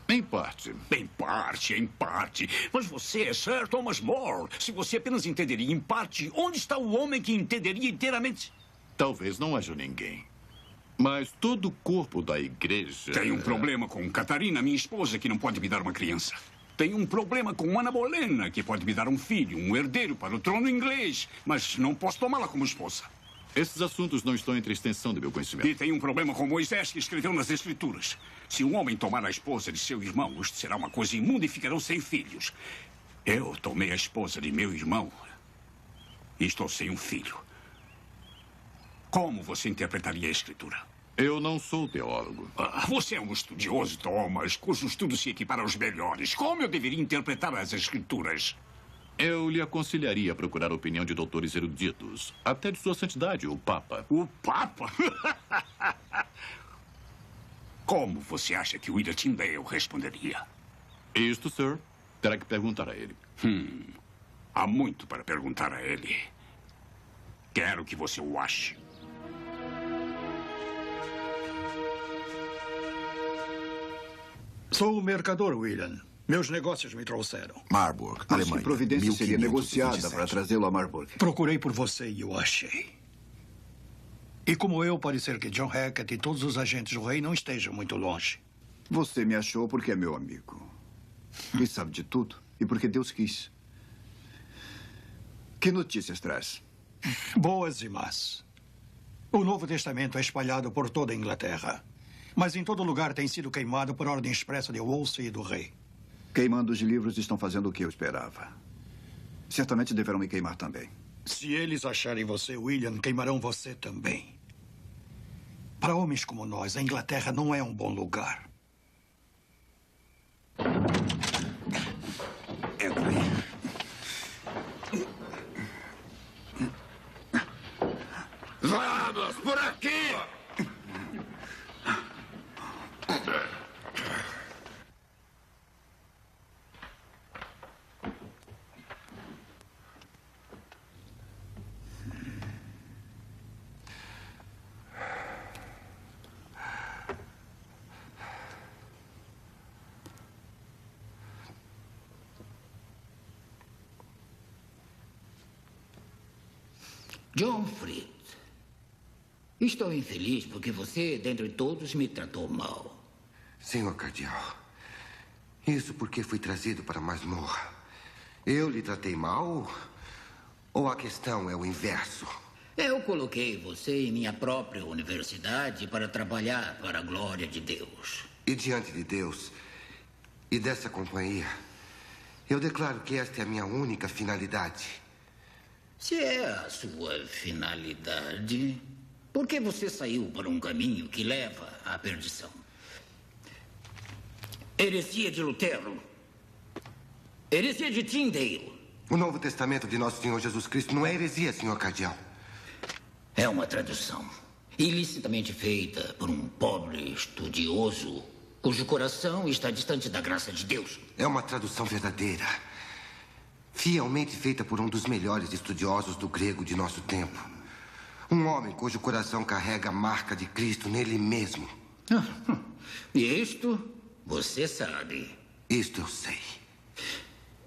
Em parte. Em parte, em parte. Mas você é Sir Thomas More. Se você apenas entenderia em parte, onde está o homem que entenderia inteiramente? Talvez não haja ninguém. Mas todo o corpo da igreja... Tem um problema com Catarina, minha esposa, que não pode me dar uma criança. Tem um problema com Ana Bolena, que pode me dar um filho, um herdeiro para o trono inglês. Mas não posso tomá-la como esposa. Esses assuntos não estão entre a extensão do meu conhecimento. E tem um problema com Moisés, que escreveu nas Escrituras. Se um homem tomar a esposa de seu irmão, isto será uma coisa imunda e ficarão sem filhos. Eu tomei a esposa de meu irmão e estou sem um filho. Como você interpretaria a Escritura? Eu não sou teólogo. Você é um estudioso, Thomas, cujo estudo se equipara aos melhores. Como eu deveria interpretar as Escrituras? Eu lhe aconselharia a procurar a opinião de doutores eruditos, até de sua santidade, o Papa. O Papa? Como você acha que William Tyndale responderia? Isto, Sir, terá que perguntar a ele. Há muito para perguntar a ele. Quero que você o ache. Sou o mercador, William. Meus negócios me trouxeram. Marburg, Mas Alemanha. que providência seria 1527. negociada para trazê-lo a Marburg? Procurei por você e o achei. E como eu, pode ser que John Hackett e todos os agentes do rei não estejam muito longe. Você me achou porque é meu amigo. E sabe de tudo. E porque Deus quis. Que notícias traz? Boas e más. O Novo Testamento é espalhado por toda a Inglaterra. Mas em todo lugar tem sido queimado por ordem expressa de Wolsey e do rei. Queimando os livros estão fazendo o que eu esperava. Certamente deverão me queimar também. Se eles acharem você, William, queimarão você também. Para homens como nós, a Inglaterra não é um bom lugar. Entra aí. Vamos, por aqui! John Fried, estou infeliz porque você, dentre todos, me tratou mal. Senhor Cardeal, isso porque fui trazido para a masmorra. Eu lhe tratei mal? Ou a questão é o inverso? Eu coloquei você em minha própria universidade para trabalhar para a glória de Deus. E diante de Deus e dessa companhia, eu declaro que esta é a minha única finalidade. Se é a sua finalidade, por que você saiu para um caminho que leva à perdição? Heresia de Lutero. Heresia de Tyndale. O Novo Testamento de Nosso Senhor Jesus Cristo não é heresia, senhor Cardeal. É uma tradução ilicitamente feita por um pobre estudioso cujo coração está distante da graça de Deus. É uma tradução verdadeira. Fielmente feita por um dos melhores estudiosos do grego de nosso tempo. Um homem cujo coração carrega a marca de Cristo nele mesmo. E isto você sabe. Isto eu sei.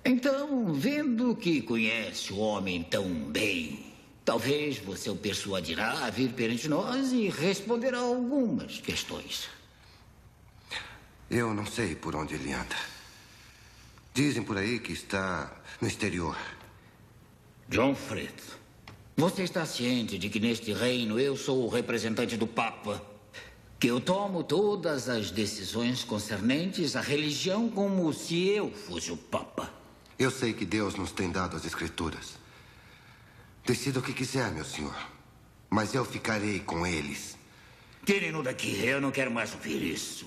Então, vendo que conhece o homem tão bem, talvez você o persuadirá a vir perante nós e responderá algumas questões. Eu não sei por onde ele anda. Dizem por aí que está no exterior. John Fried, você está ciente de que neste reino eu sou o representante do Papa? Que eu tomo todas as decisões concernentes à religião como se eu fosse o Papa? Eu sei que Deus nos tem dado as Escrituras. Decida o que quiser, meu senhor. Mas eu ficarei com eles. Tirem-no daqui. Eu não quero mais ouvir isso.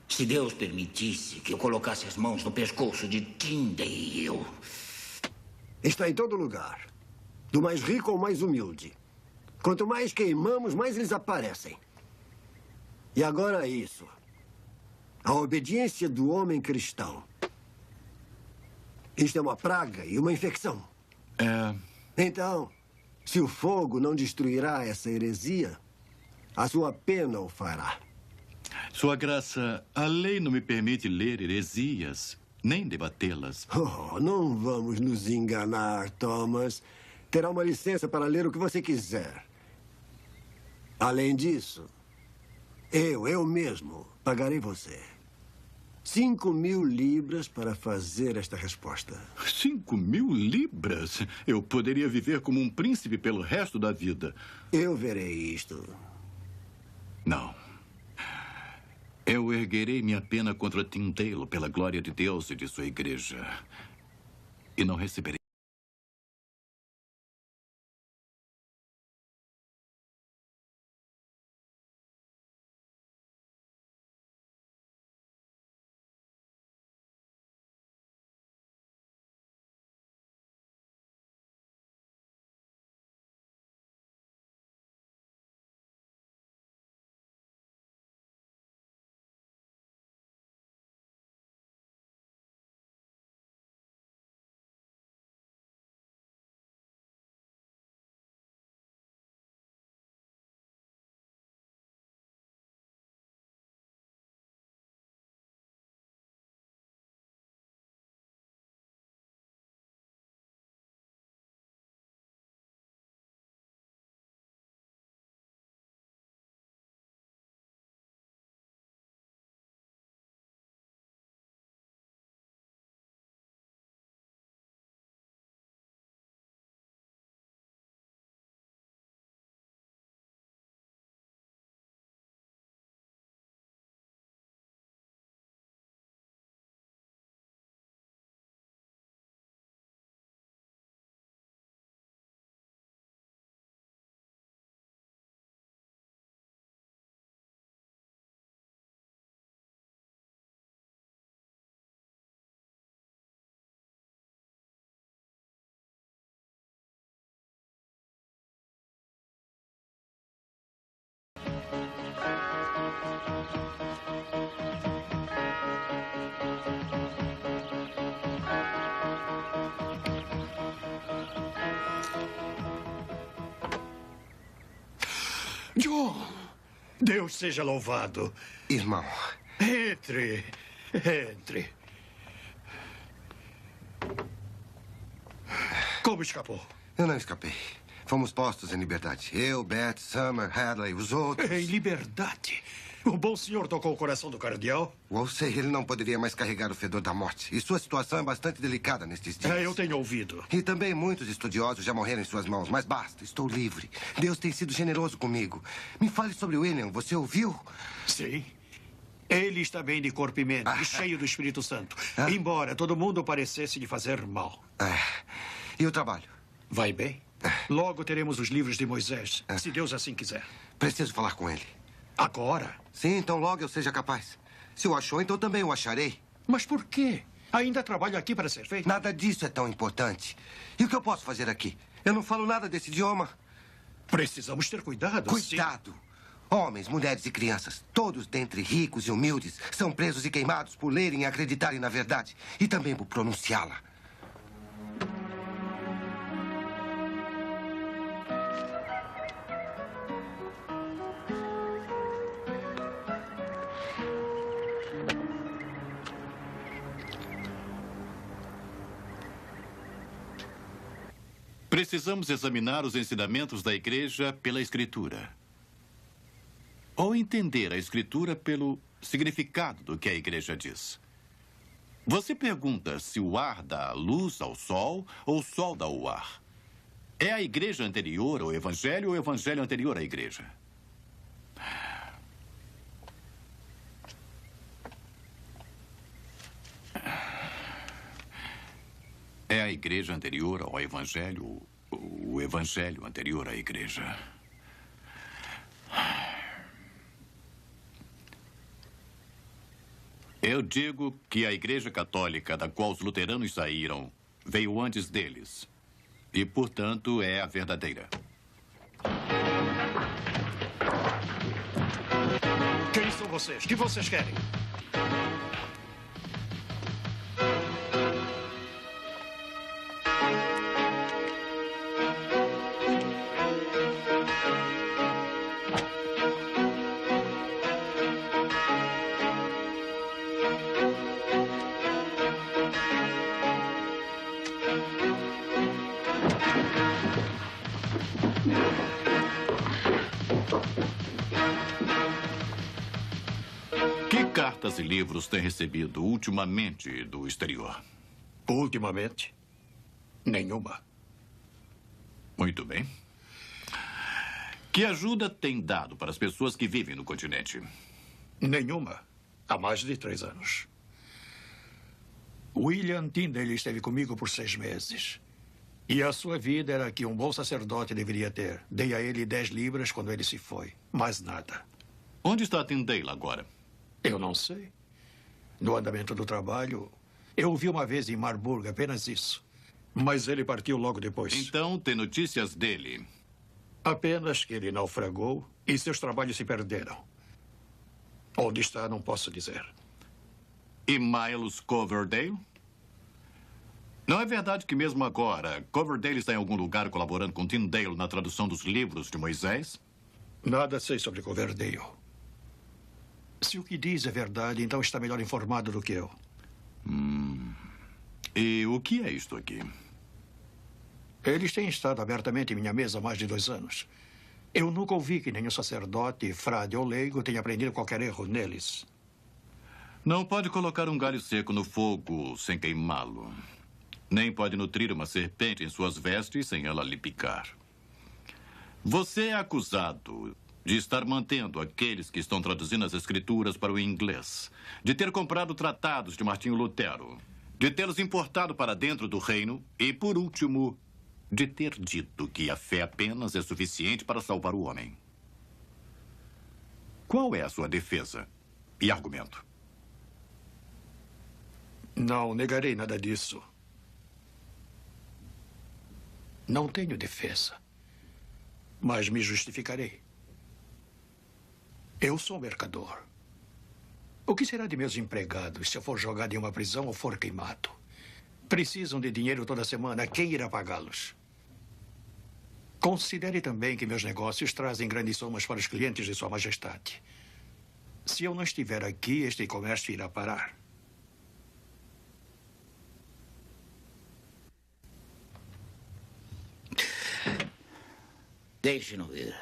Se Deus permitisse que eu colocasse as mãos no pescoço de Tyndale... Está em todo lugar. Do mais rico ao mais humilde. Quanto mais queimamos, mais eles aparecem. E agora isso. A obediência do homem cristão. Isto é uma praga e uma infecção. Então, se o fogo não destruirá essa heresia, a sua pena o fará. Sua Graça, a lei não me permite ler heresias, nem debatê-las. Oh, não vamos nos enganar, Thomas. Terá uma licença para ler o que você quiser. Além disso, eu mesmo pagarei você 5.000 libras para fazer esta resposta. 5.000 libras? Eu poderia viver como um príncipe pelo resto da vida. Eu verei isto. Não. Eu erguerei minha pena contra Tyndale pela glória de Deus e de sua igreja. E não receberei. John, Deus seja louvado. Irmão. Entre. Entre. Como escapou? Eu não escapei. Fomos postos em liberdade. Eu, Beth, Summer, Hadley, os outros. Em liberdade? O bom senhor tocou o coração do cardeal? Ou sei, ele não poderia mais carregar o fedor da morte. E sua situação é bastante delicada nestes dias. Eu tenho ouvido. E também muitos estudiosos já morreram em suas mãos. Mas basta, estou livre. Deus tem sido generoso comigo. Me fale sobre William, você ouviu? Sim. Ele está bem de corpo e mente, e cheio do Espírito Santo. Embora todo mundo parecesse lhe fazer mal. E o trabalho? Vai bem. Logo teremos os livros de Moisés, se Deus assim quiser. Preciso falar com ele. Agora? Sim, então logo eu seja capaz. Se o achou, então também o acharei. Mas por quê? Ainda trabalho aqui para ser feito? Nada disso é tão importante. E o que eu posso fazer aqui? Eu não falo nada desse idioma. Precisamos ter cuidado. Cuidado! Homens, mulheres e crianças, todos dentre ricos e humildes, são presos e queimados por lerem e acreditarem na verdade. E também por pronunciá-la. Precisamos examinar os ensinamentos da Igreja pela Escritura. Ou entender a Escritura pelo significado do que a Igreja diz. Você pergunta se o ar dá luz ao sol ou o sol dá o ar. É a Igreja anterior ao Evangelho ou o Evangelho anterior à Igreja? É a Igreja anterior ao Evangelho ou o Evangelho anterior à Igreja? Eu digo que a Igreja Católica, da qual os luteranos saíram, veio antes deles. E, portanto, é a verdadeira. Quem são vocês? O que vocês querem? Que cartas e livros tem recebido ultimamente do exterior? Ultimamente? Nenhuma. Muito bem. Que ajuda tem dado para as pessoas que vivem no continente? Nenhuma. Há mais de 3 anos. William Tyndale esteve comigo por 6 meses. E a sua vida era a que um bom sacerdote deveria ter. Dei a ele 10 libras quando ele se foi. Mais nada. Onde está Tyndale agora? Eu não sei. No andamento do trabalho, eu o vi uma vez em Marburg, apenas isso. Mas ele partiu logo depois. Então, tem notícias dele? Apenas que ele naufragou e seus trabalhos se perderam. Onde está, não posso dizer. E Miles Coverdale? Não é verdade que mesmo agora, Coverdale está em algum lugar colaborando com Tyndale na tradução dos livros de Moisés? Nada sei sobre Coverdale. Se o que diz é verdade, então está melhor informado do que eu. E o que é isto aqui? Eles têm estado abertamente em minha mesa há mais de 2 anos. Eu nunca ouvi que nenhum sacerdote, frade ou leigo tenha aprendido qualquer erro neles. Não pode colocar um galho seco no fogo sem queimá-lo. Nem pode nutrir uma serpente em suas vestes sem ela lhe picar. Você é acusado de estar mantendo aqueles que estão traduzindo as escrituras para o inglês, de ter comprado tratados de Martinho Lutero, de tê-los importado para dentro do reino e, por último, de ter dito que a fé apenas é suficiente para salvar o homem. Qual é a sua defesa e argumento? Não negarei nada disso. Não tenho defesa, mas me justificarei. Eu sou mercador. O que será de meus empregados se eu for jogado em uma prisão ou for queimado? Precisam de dinheiro toda semana. Quem irá pagá-los? Considere também que meus negócios trazem grandes somas para os clientes de Sua Majestade. Se eu não estiver aqui, este comércio irá parar. Deixe-no ir.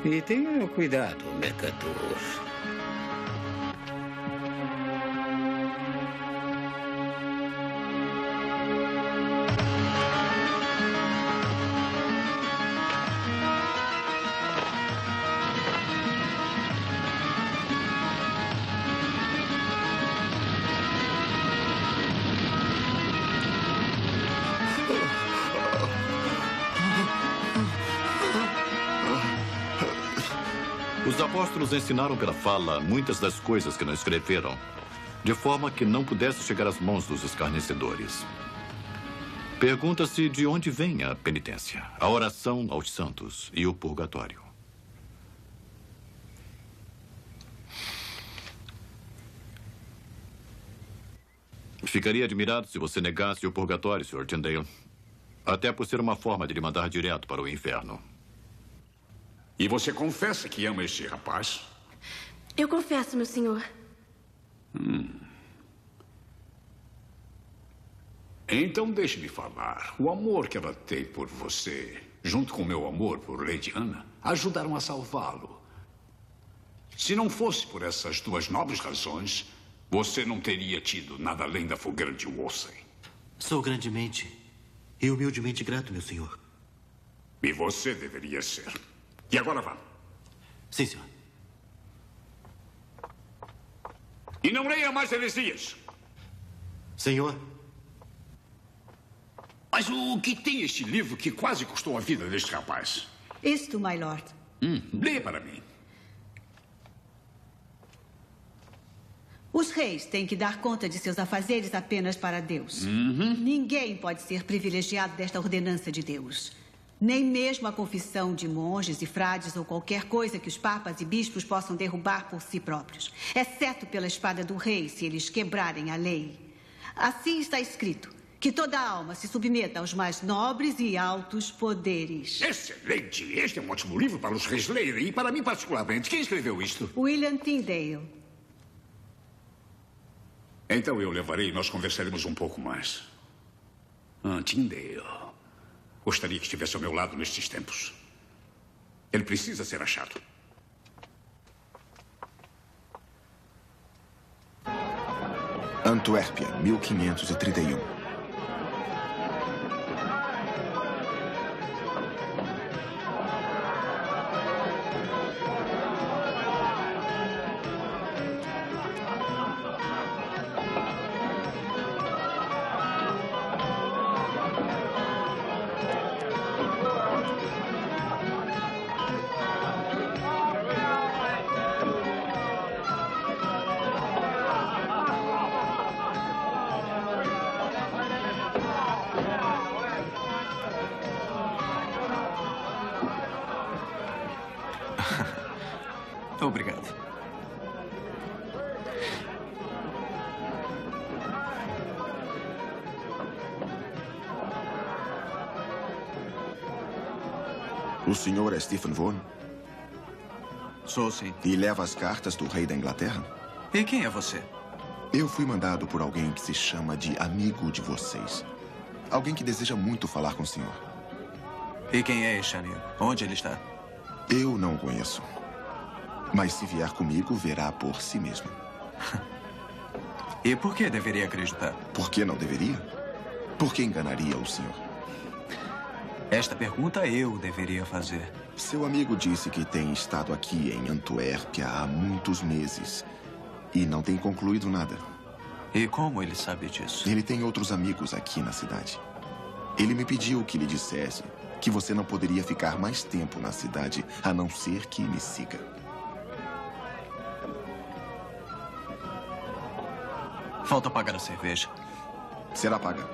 E tenha cuidado, mercador. Os apóstolos ensinaram pela fala muitas das coisas que não escreveram, de forma que não pudesse chegar às mãos dos escarnecedores. Pergunta-se de onde vem a penitência, a oração aos santos e o purgatório. Ficaria admirado se você negasse o purgatório, Sr. Tyndale. Até por ser uma forma de lhe mandar direto para o inferno. E você confessa que ama este rapaz? Eu confesso, meu senhor. Então deixe-me falar. O amor que ela tem por você, junto com o meu amor por Lady Anna, ajudaram a salvá-lo. Se não fosse por essas duas nobres razões, você não teria tido nada além da fogueira de Wolsey. Sou grandemente e humildemente grato, meu senhor. E você deveria ser. E agora vá. Sim, senhor. E não leia mais heresias. Senhor. Mas o que tem este livro que quase custou a vida deste rapaz? Isto, my lord. Lê para mim. Os reis têm que dar conta de seus afazeres apenas para Deus. Ninguém pode ser privilegiado desta ordenança de Deus. Nem mesmo a confissão de monges e frades ou qualquer coisa que os papas e bispos possam derrubar por si próprios. Exceto pela espada do rei, se eles quebrarem a lei. Assim está escrito, que toda alma se submeta aos mais nobres e altos poderes. Excelente! Este é um ótimo livro para os reis lerem e para mim particularmente. Quem escreveu isto? William Tyndale. Então eu levarei e nós conversaremos um pouco mais. Tyndale. Gostaria que estivesse ao meu lado nestes tempos. Ele precisa ser achado. Antuérpia, 1531. Obrigado. O senhor é Stephen Vaughan? Sou, sim. E leva as cartas do rei da Inglaterra? E quem é você? Eu fui mandado por alguém que se chama de amigo de vocês. Alguém que deseja muito falar com o senhor. E quem é este amigo? Onde ele está? Eu não o conheço. Mas se vier comigo, verá por si mesmo. E por que deveria acreditar? Por que não deveria? Por que enganaria o senhor? Esta pergunta eu deveria fazer. Seu amigo disse que tem estado aqui em Antuérpia há muitos meses e não tem concluído nada. E como ele sabe disso? Ele tem outros amigos aqui na cidade. Ele me pediu que lhe dissesse que você não poderia ficar mais tempo na cidade a não ser que me siga. Falta pagar a cerveja. Será paga.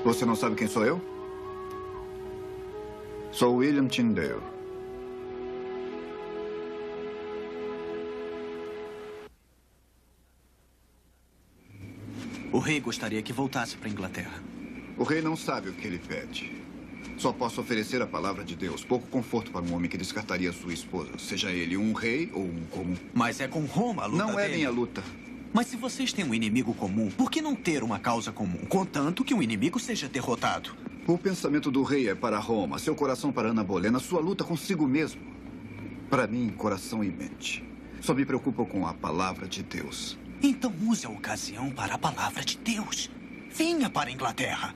Você não sabe quem sou eu? Sou William Tyndale. O rei gostaria que voltasse para a Inglaterra. O rei não sabe o que ele pede. Só posso oferecer a palavra de Deus. Pouco conforto para um homem que descartaria sua esposa, seja ele um rei ou um comum. Mas é com Roma a luta Não é dele. minha luta. Mas se vocês têm um inimigo comum, por que não ter uma causa comum? Contanto que o inimigo seja derrotado. O pensamento do rei é para Roma, seu coração para Ana Bolena, sua luta consigo mesmo. Para mim, coração e mente. Só me preocupo com a palavra de Deus. Então use a ocasião para a palavra de Deus. Venha para a Inglaterra.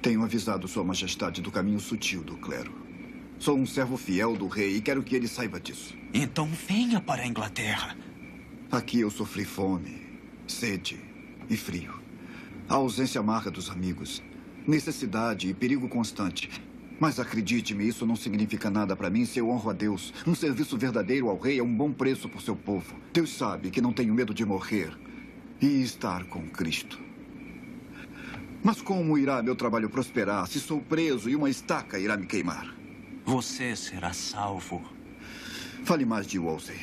Tenho avisado Sua Majestade do caminho sutil do clero. Sou um servo fiel do rei e quero que ele saiba disso. Então venha para a Inglaterra. Aqui eu sofri fome, sede e frio. A ausência amarga dos amigos. Necessidade e perigo constante. Mas acredite-me, isso não significa nada para mim se eu honro a Deus. Um serviço verdadeiro ao rei é um bom preço por seu povo. Deus sabe que não tenho medo de morrer e estar com Cristo. Mas como irá meu trabalho prosperar se sou preso e uma estaca irá me queimar? Você será salvo. Fale mais de Wolsey.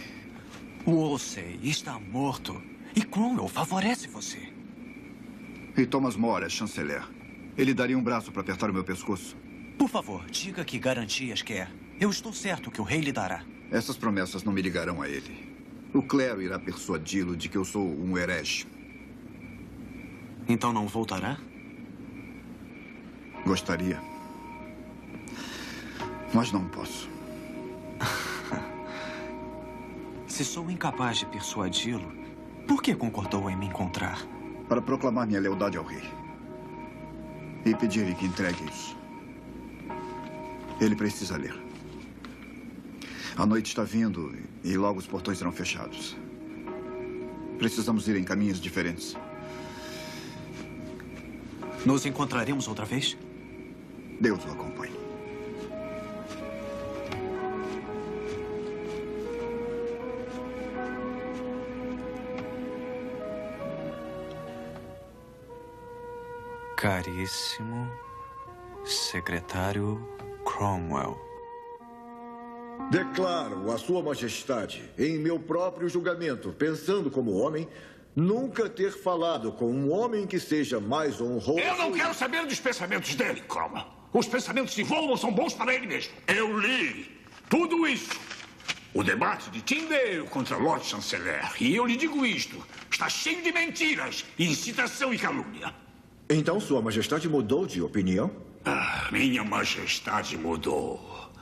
Wolsey está morto. E Cromwell favorece você. E Thomas More é chanceler. Ele daria um braço para apertar o meu pescoço. Por favor, diga que garantias quer. Eu estou certo que o rei lhe dará. Essas promessas não me ligarão a ele. O clero irá persuadi-lo de que eu sou um herege. Então não voltará? Gostaria. Mas não posso. Se sou incapaz de persuadi-lo, por que concordou em me encontrar? Para proclamar minha lealdade ao rei. E pedir-lhe que entregue isso. Ele precisa ler. A noite está vindo e logo os portões serão fechados. Precisamos ir em caminhos diferentes. Nos encontraremos outra vez? Deus o acompanhe. Caríssimo secretário Cromwell. Declaro a Sua Majestade, em meu próprio julgamento, pensando como homem, nunca ter falado com um homem que seja mais honroso... Eu não quero saber dos pensamentos dele, Cromwell. Os pensamentos de Volmont são bons para ele mesmo. Eu li tudo isso. O debate de Tyndale contra Lord Chanceler. E eu lhe digo isto. Está cheio de mentiras, incitação e calúnia. Então Sua Majestade mudou de opinião? Ah, Minha Majestade mudou.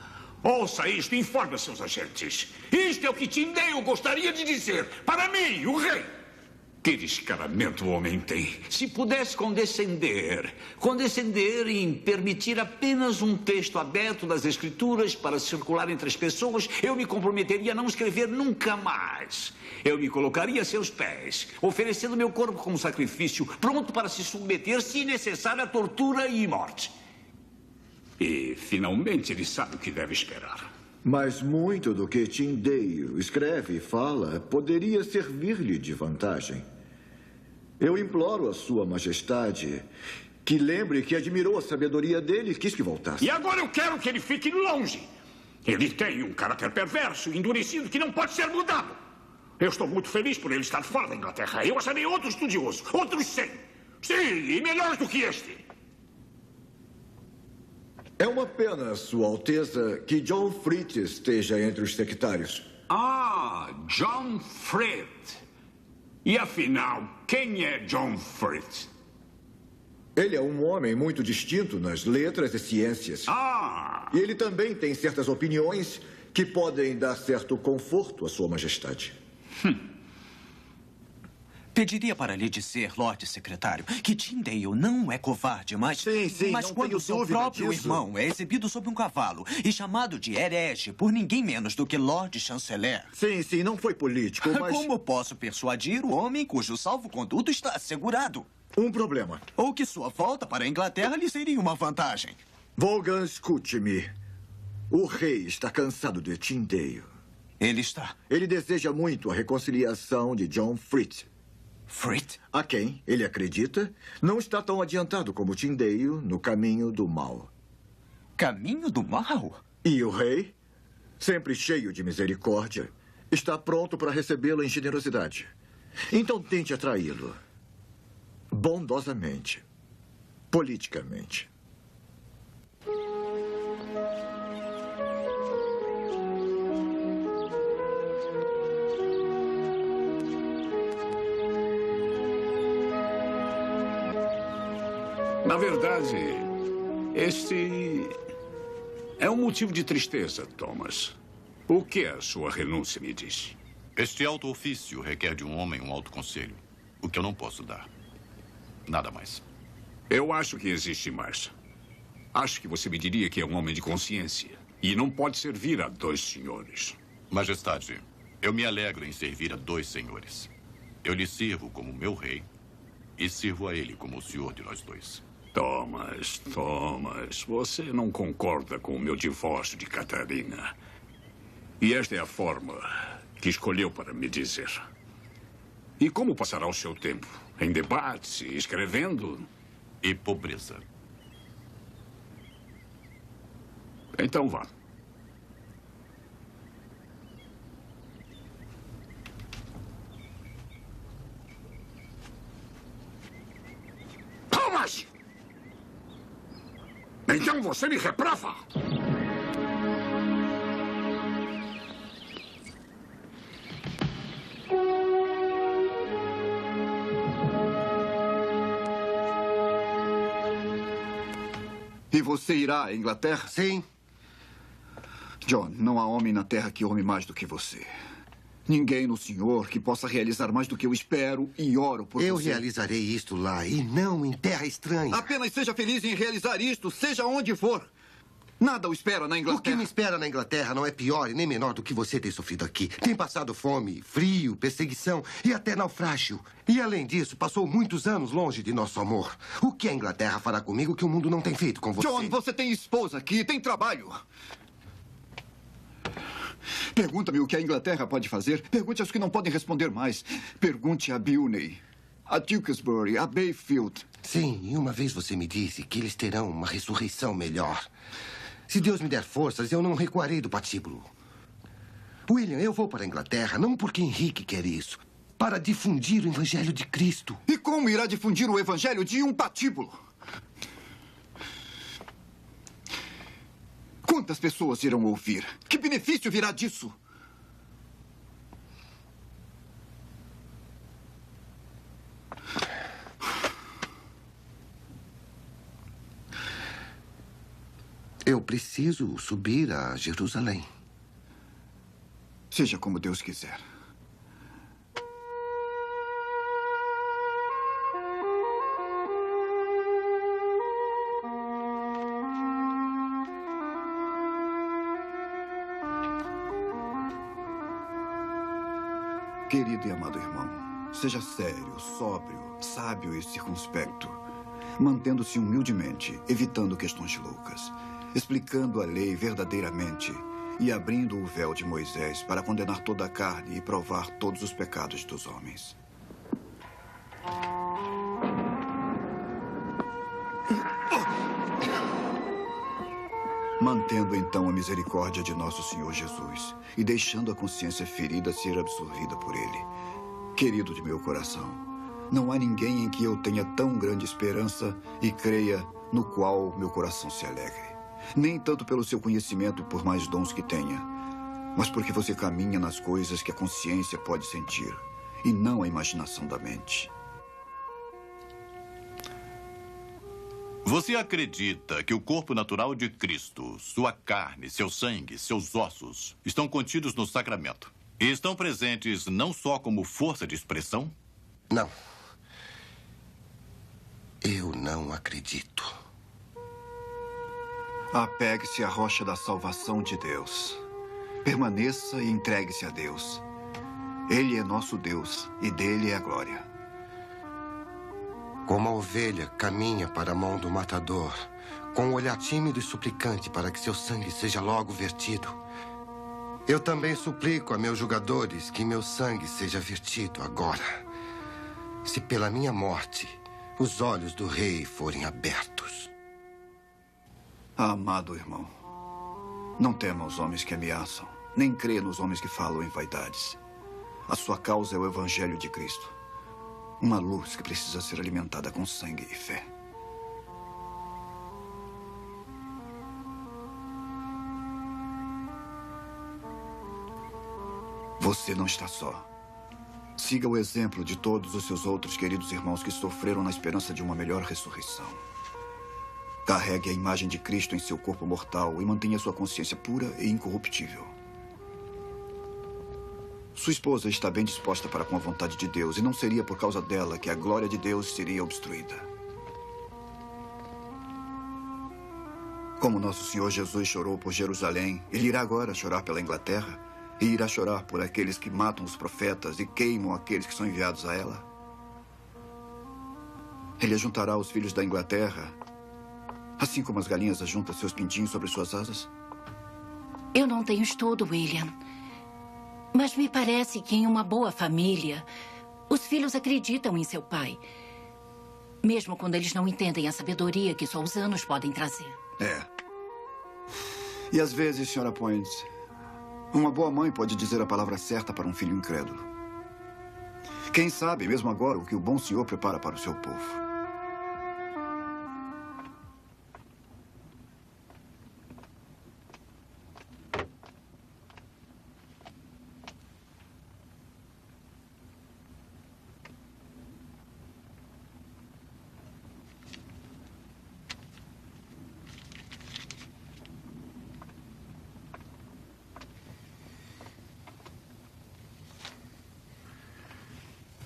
Ouça isto e informe a seus agentes. Isto é o que Tyndale gostaria de dizer para mim, o rei. Que descaramento o homem tem. Se pudesse condescender em permitir apenas um texto aberto das Escrituras para circular entre as pessoas, eu me comprometeria a não escrever nunca mais. Eu me colocaria a seus pés, oferecendo meu corpo como sacrifício, pronto para se submeter, se necessário, à tortura e morte. E, finalmente, ele sabe o que deve esperar. Mas muito do que Tyndale escreve e fala poderia servir-lhe de vantagem. Eu imploro a Sua Majestade que lembre que admirou a sabedoria dele e quis que voltasse. E agora eu quero que ele fique longe. Ele tem um caráter perverso e endurecido que não pode ser mudado. Eu estou muito feliz por ele estar fora da Inglaterra. Eu acharei outro estudioso, outros 100. Sim, e melhores do que este. É uma pena, Sua Alteza, que John Fritz esteja entre os sectários. Ah, John Fritz. E afinal, quem é John Fritz? Ele é um homem muito distinto nas letras e ciências. Ah! E ele também tem certas opiniões que podem dar certo conforto à Sua Majestade. Pediria para lhe dizer, Lorde Secretário, que Tyndale não é covarde, mas... Sim, mas não quando tenho seu dúvida próprio disso. irmão é exibido sob um cavalo e chamado de herege por ninguém menos do que Lord Chanceler... Sim, não foi político, mas... Como posso persuadir o homem cujo salvo-conduto está assegurado? Um problema. Ou que sua volta para a Inglaterra lhe seria uma vantagem. Vaughan, escute-me. O rei está cansado de Tyndale. Ele está. Ele deseja muito a reconciliação de John Fritz. Frit? A quem ele acredita, não está tão adiantado como Tyndale no caminho do mal. Caminho do mal? E o rei, sempre cheio de misericórdia, está pronto para recebê-lo em generosidade. Então tente atraí-lo. Bondosamente. Politicamente. Na verdade, este é um motivo de tristeza, Thomas. O que a sua renúncia me diz? Este alto ofício requer de um homem um alto conselho, o que eu não posso dar. Nada mais. Eu acho que existe mais. Acho que você me diria que é um homem de consciência e não pode servir a dois senhores. Majestade, eu me alegro em servir a dois senhores. Eu lhe sirvo como meu rei e sirvo a ele como o senhor de nós dois. Thomas, você não concorda com o meu divórcio de Catarina. E esta é a forma que escolheu para me dizer. E como passará o seu tempo? Em debates, escrevendo? E pobreza. Então vá. Thomas! Então você me reprova! E você irá à Inglaterra? Sim. John, não há homem na Terra que ame mais do que você. Ninguém no Senhor que possa realizar mais do que eu espero e oro por você. Eu realizarei isto lá e não em terra estranha. Apenas seja feliz em realizar isto, seja onde for. Nada o espera na Inglaterra. O que me espera na Inglaterra não é pior e nem menor do que você tem sofrido aqui. Tem passado fome, frio, perseguição e até naufrágio. E além disso, passou muitos anos longe de nosso amor. O que a Inglaterra fará comigo que o mundo não tem feito com você? John, você tem esposa aqui, tem trabalho. Pergunta-me o que a Inglaterra pode fazer. Pergunte aos que não podem responder mais. Pergunte a Bilney, a Tewkesbury, a Bayfield. Sim, e uma vez você me disse que eles terão uma ressurreição melhor. Se Deus me der forças, eu não recuarei do patíbulo. William, eu vou para a Inglaterra, não porque Henrique quer isso, para difundir o Evangelho de Cristo. E como irá difundir o Evangelho de um patíbulo? Quantas pessoas irão ouvir? Que benefício virá disso? Eu preciso subir a Jerusalém. Seja como Deus quiser. Querido e amado irmão, seja sério, sóbrio, sábio e circunspecto, mantendo-se humildemente, evitando questões loucas, explicando a lei verdadeiramente e abrindo o véu de Moisés para condenar toda a carne e provar todos os pecados dos homens. Mantendo então a misericórdia de nosso Senhor Jesus e deixando a consciência ferida ser absorvida por Ele. Querido de meu coração, não há ninguém em que eu tenha tão grande esperança e creia, no qual meu coração se alegre. Nem tanto pelo seu conhecimento, por mais dons que tenha, mas porque você caminha nas coisas que a consciência pode sentir e não a imaginação da mente. Você acredita que o corpo natural de Cristo, sua carne, seu sangue, seus ossos, estão contidos no sacramento? E estão presentes não só como força de expressão? Não. Eu não acredito. Apegue-se à rocha da salvação de Deus. Permaneça e entregue-se a Deus. Ele é nosso Deus e dele é a glória. Como a ovelha caminha para a mão do matador, com um olhar tímido e suplicante para que seu sangue seja logo vertido, eu também suplico a meus julgadores que meu sangue seja vertido agora. se pela minha morte os olhos do rei forem abertos. Amado irmão, não tema os homens que ameaçam, nem crê nos homens que falam em vaidades. A sua causa é o Evangelho de Cristo. Uma luz que precisa ser alimentada com sangue e fé. Você não está só. Siga o exemplo de todos os seus outros queridos irmãos que sofreram na esperança de uma melhor ressurreição. Carregue a imagem de Cristo em seu corpo mortal e mantenha sua consciência pura e incorruptível. Sua esposa está bem disposta para com a vontade de Deus e não seria por causa dela que a glória de Deus seria obstruída. Como nosso Senhor Jesus chorou por Jerusalém, ele irá agora chorar pela Inglaterra e irá chorar por aqueles que matam os profetas e queimam aqueles que são enviados a ela. Ele ajuntará os filhos da Inglaterra, assim como as galinhas ajuntam seus pintinhos sobre suas asas. Eu não tenho estudo, William. Mas me parece que em uma boa família, os filhos acreditam em seu pai. Mesmo quando eles não entendem a sabedoria que só os anos podem trazer. É. E às vezes, Sra. Poins, uma boa mãe pode dizer a palavra certa para um filho incrédulo. Quem sabe, mesmo agora, o que o bom Senhor prepara para o seu povo.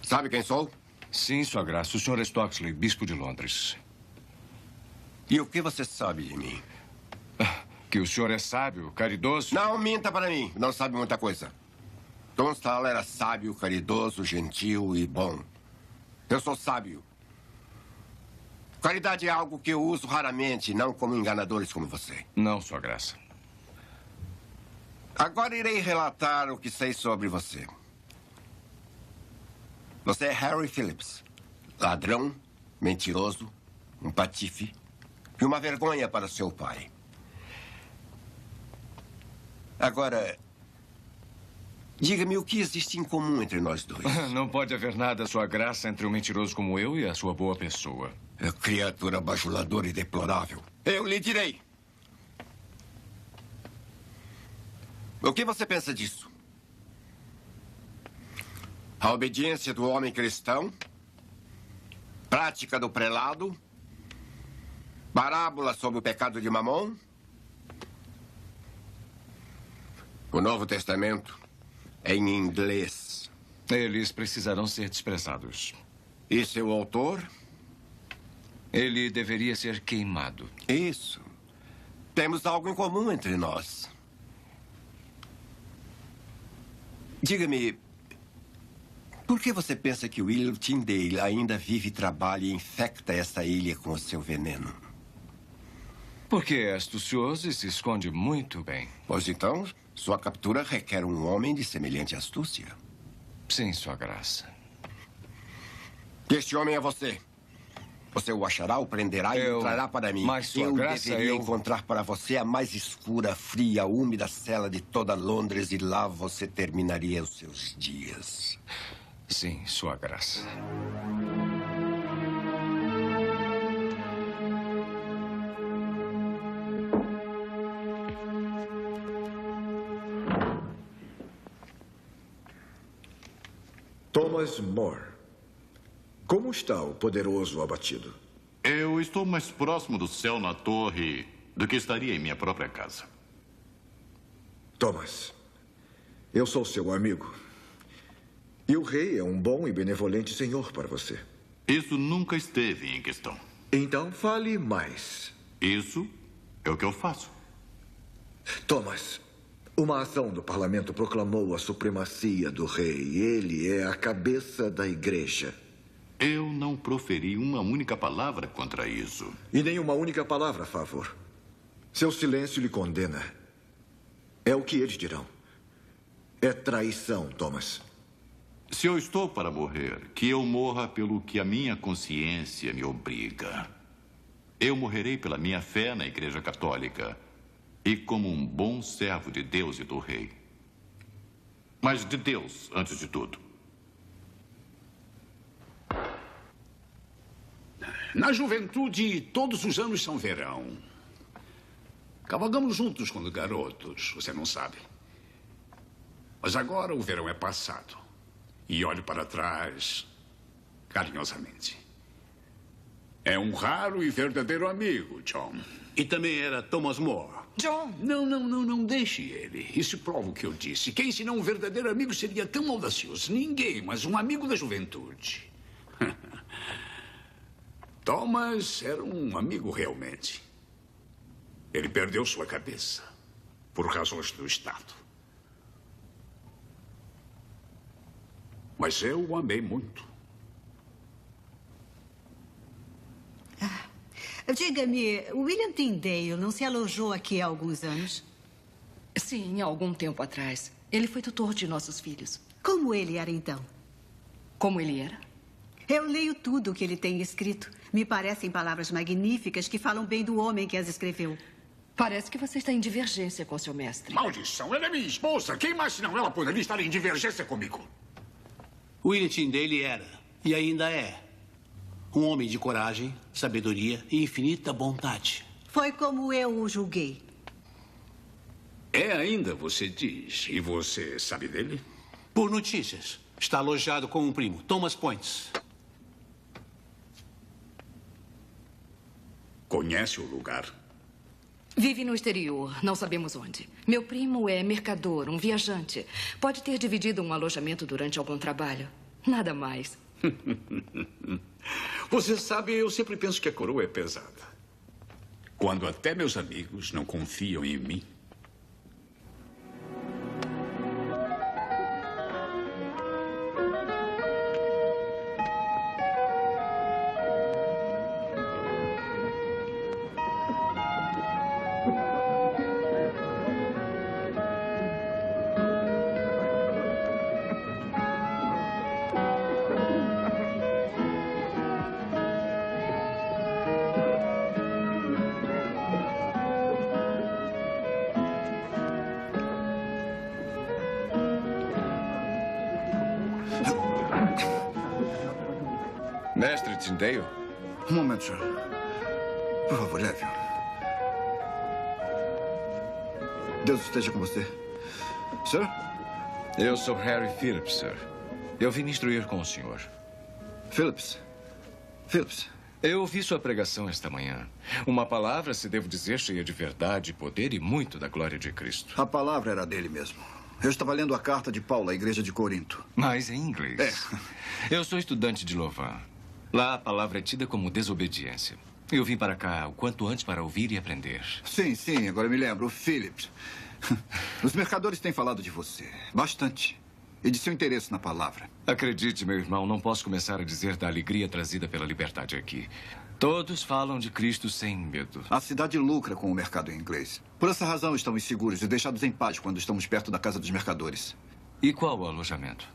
Sabe quem sou? Sim, Sua Graça. O Sr. Stocksley, bispo de Londres. E o que você sabe de mim? Que o senhor é sábio, caridoso... Não minta para mim. Não sabe muita coisa. Tunstall era sábio, caridoso, gentil e bom. Eu sou sábio. Caridade é algo que eu uso raramente, não como enganadores como você. Não, Sua Graça. Agora irei relatar o que sei sobre você. Você é Harry Phillips. Ladrão, mentiroso, um patife e uma vergonha para seu pai. Agora, diga-me o que existe em comum entre nós dois. Não pode haver nada, Sua Graça, entre um mentiroso como eu e a sua boa pessoa. É criatura bajuladora e deplorável. Eu lhe direi. O que você pensa disso? A obediência do homem cristão, prática do prelado, parábola sobre o pecado de Mamon, o Novo Testamento é em inglês. Eles precisarão ser desprezados. E seu autor? Ele deveria ser queimado. Isso. Temos algo em comum entre nós. Diga-me, por que você pensa que William Tyndale ainda vive, trabalha e infecta essa ilha com o seu veneno? Porque é astucioso e se esconde muito bem. Pois então, sua captura requer um homem de semelhante astúcia. Sim, Sua Graça. Este homem é você. Você o achará, o prenderá e o trará para mim. Mas, Sua Graça, deveria encontrar para você a mais escura, fria, úmida cela de toda Londres e lá você terminaria os seus dias. Sim, Sua Graça. Thomas More. Como está o poderoso abatido? Eu estou mais próximo do céu na torre do que estaria em minha própria casa. Thomas, eu sou seu amigo. E o rei é um bom e benevolente senhor para você. Isso nunca esteve em questão. Então fale mais. Isso é o que eu faço. Thomas, uma ação do parlamento proclamou a supremacia do rei. Ele é a cabeça da igreja. Eu não proferi uma única palavra contra isso. E nem uma única palavra a favor. Seu silêncio lhe condena. É o que eles dirão. É traição, Thomas. Se eu estou para morrer, que eu morra pelo que a minha consciência me obriga. Eu morrerei pela minha fé na Igreja Católica e como um bom servo de Deus e do Rei. Mas de Deus, antes de tudo. Na juventude, todos os anos são verão. Cavalgamos juntos quando garotos, você não sabe. Mas agora o verão é passado. E olho para trás carinhosamente. É um raro e verdadeiro amigo, John. E também era Thomas More. John? Não deixe ele. Isso prova o que eu disse. Quem senão um verdadeiro amigo seria tão audacioso? Ninguém, mas um amigo da juventude. Thomas era um amigo realmente. Ele perdeu sua cabeça por razões do Estado. Mas eu o amei muito. Diga-me, William Tyndale não se alojou aqui há alguns anos? Sim, há algum tempo atrás. Ele foi tutor de nossos filhos. Como ele era, então? Como ele era? Eu leio tudo o que ele tem escrito. Me parecem palavras magníficas que falam bem do homem que as escreveu. Parece que você está em divergência com seu mestre. Maldição, ela é minha esposa. Quem mais senão ela poderia estar em divergência comigo? William Tyndale era, e ainda é, um homem de coragem, sabedoria e infinita bondade. Foi como eu o julguei. É ainda, você diz. E você sabe dele? Por notícias. Está alojado com um primo, Thomas Points. Conhece o lugar? Vive no exterior, não sabemos onde. Meu primo é mercador, um viajante. Pode ter dividido um alojamento durante algum trabalho. Nada mais. Você sabe, eu sempre penso que a coroa é pesada. Quando até meus amigos não confiam em mim. Mestre Tyndale? Um momento, senhor. Por favor, leve-o. Deus esteja com você. Sir? Eu sou Harry Phillips, sir. Eu vim me instruir com o senhor. Phillips? Phillips? Eu ouvi sua pregação esta manhã. Uma palavra, se devo dizer, cheia de verdade, poder e muito da glória de Cristo. A palavra era dele mesmo. Eu estava lendo a carta de Paulo à igreja de Corinto. Mas em inglês. Eu sou estudante de Louvain. Lá a palavra é tida como desobediência. Eu vim para cá o quanto antes para ouvir e aprender. Sim, agora me lembro. O Phillips. Os mercadores têm falado de você. Bastante. E de seu interesse na palavra. Acredite, meu irmão, não posso começar a dizer da alegria trazida pela liberdade aqui. Todos falam de Cristo sem medo. A cidade lucra com o mercado inglês. Por essa razão estamos seguros e deixados em paz quando estamos perto da casa dos mercadores. E qual o alojamento?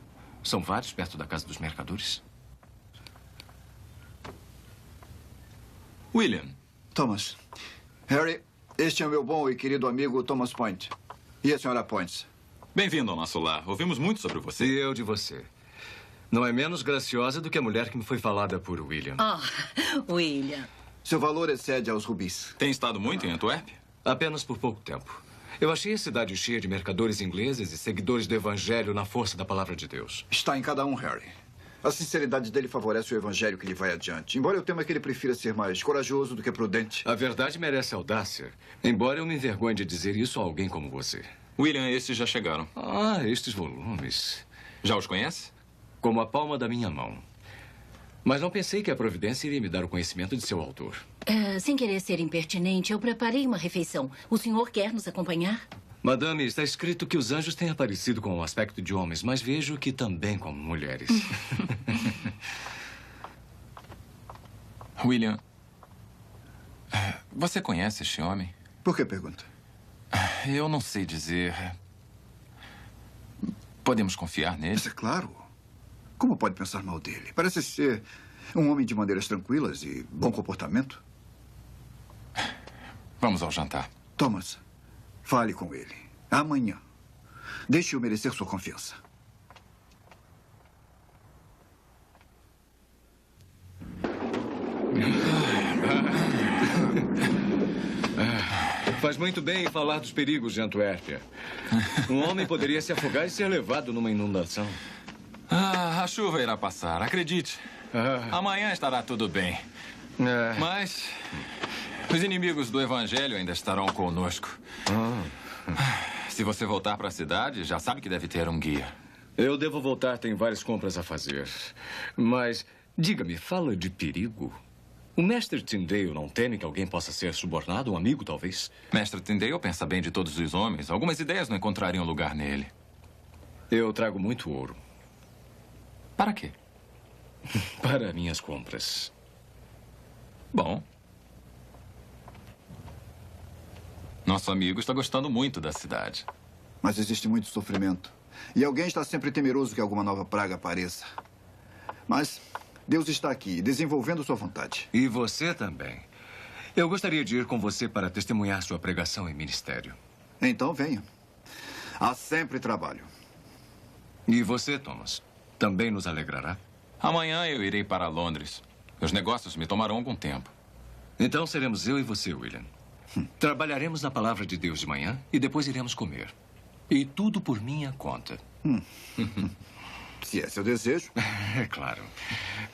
São vários perto da casa dos mercadores? William. Thomas. Harry, este é o meu bom e querido amigo Thomas Point. E a senhora Points. Bem-vindo ao nosso lar. Ouvimos muito sobre você. E eu de você. Não é menos graciosa do que a mulher que me foi falada por William. William. Seu valor excede aos rubis. Tem estado muito em Antuérpia? Apenas por pouco tempo. Eu achei a cidade cheia de mercadores ingleses e seguidores do Evangelho na força da palavra de Deus. Está em cada um, Harry. A sinceridade dele favorece o evangelho que lhe vai adiante. Embora eu tema que ele prefira ser mais corajoso do que prudente. A verdade merece audácia. Embora eu me envergonhe de dizer isso a alguém como você. William, estes já chegaram. Estes volumes. Já os conhece? Como a palma da minha mão. Mas não pensei que a providência iria me dar o conhecimento de seu autor. Sem querer ser impertinente, eu preparei uma refeição. O senhor quer nos acompanhar? Madame, está escrito que os anjos têm aparecido com o aspecto de homens, mas vejo que também como mulheres. William, você conhece este homem? Por que pergunta? Eu não sei dizer. Podemos confiar nele? Mas é claro. Como pode pensar mal dele? Parece ser um homem de maneiras tranquilas e bom comportamento. Vamos ao jantar. Thomas, fale com ele. Amanhã. Deixe-o merecer sua confiança. Faz muito bem falar dos perigos de Antuérpia. Um homem poderia se afogar e ser levado numa inundação. A chuva irá passar, acredite. Amanhã estará tudo bem. Mas os inimigos do Evangelho ainda estarão conosco. Se você voltar para a cidade, já sabe que deve ter um guia. Eu devo voltar, tenho várias compras a fazer. Mas, diga-me, fala de perigo? O mestre Tyndale não teme que alguém possa ser subornado? Um amigo, talvez? Mestre Tyndale pensa bem de todos os homens. Algumas ideias não encontrariam lugar nele. Eu trago muito ouro. Para quê? Para minhas compras. Bom. Nosso amigo está gostando muito da cidade. Mas existe muito sofrimento. E alguém está sempre temeroso que alguma nova praga apareça. Mas Deus está aqui, desenvolvendo sua vontade. E você também. Eu gostaria de ir com você para testemunhar sua pregação e ministério. Então venha. Há sempre trabalho. E você, Thomas, também nos alegrará? Amanhã eu irei para Londres. Os negócios me tomarão algum tempo. Então seremos eu e você, William. Trabalharemos na palavra de Deus de manhã e depois iremos comer. E tudo por minha conta. Se é seu desejo. É claro.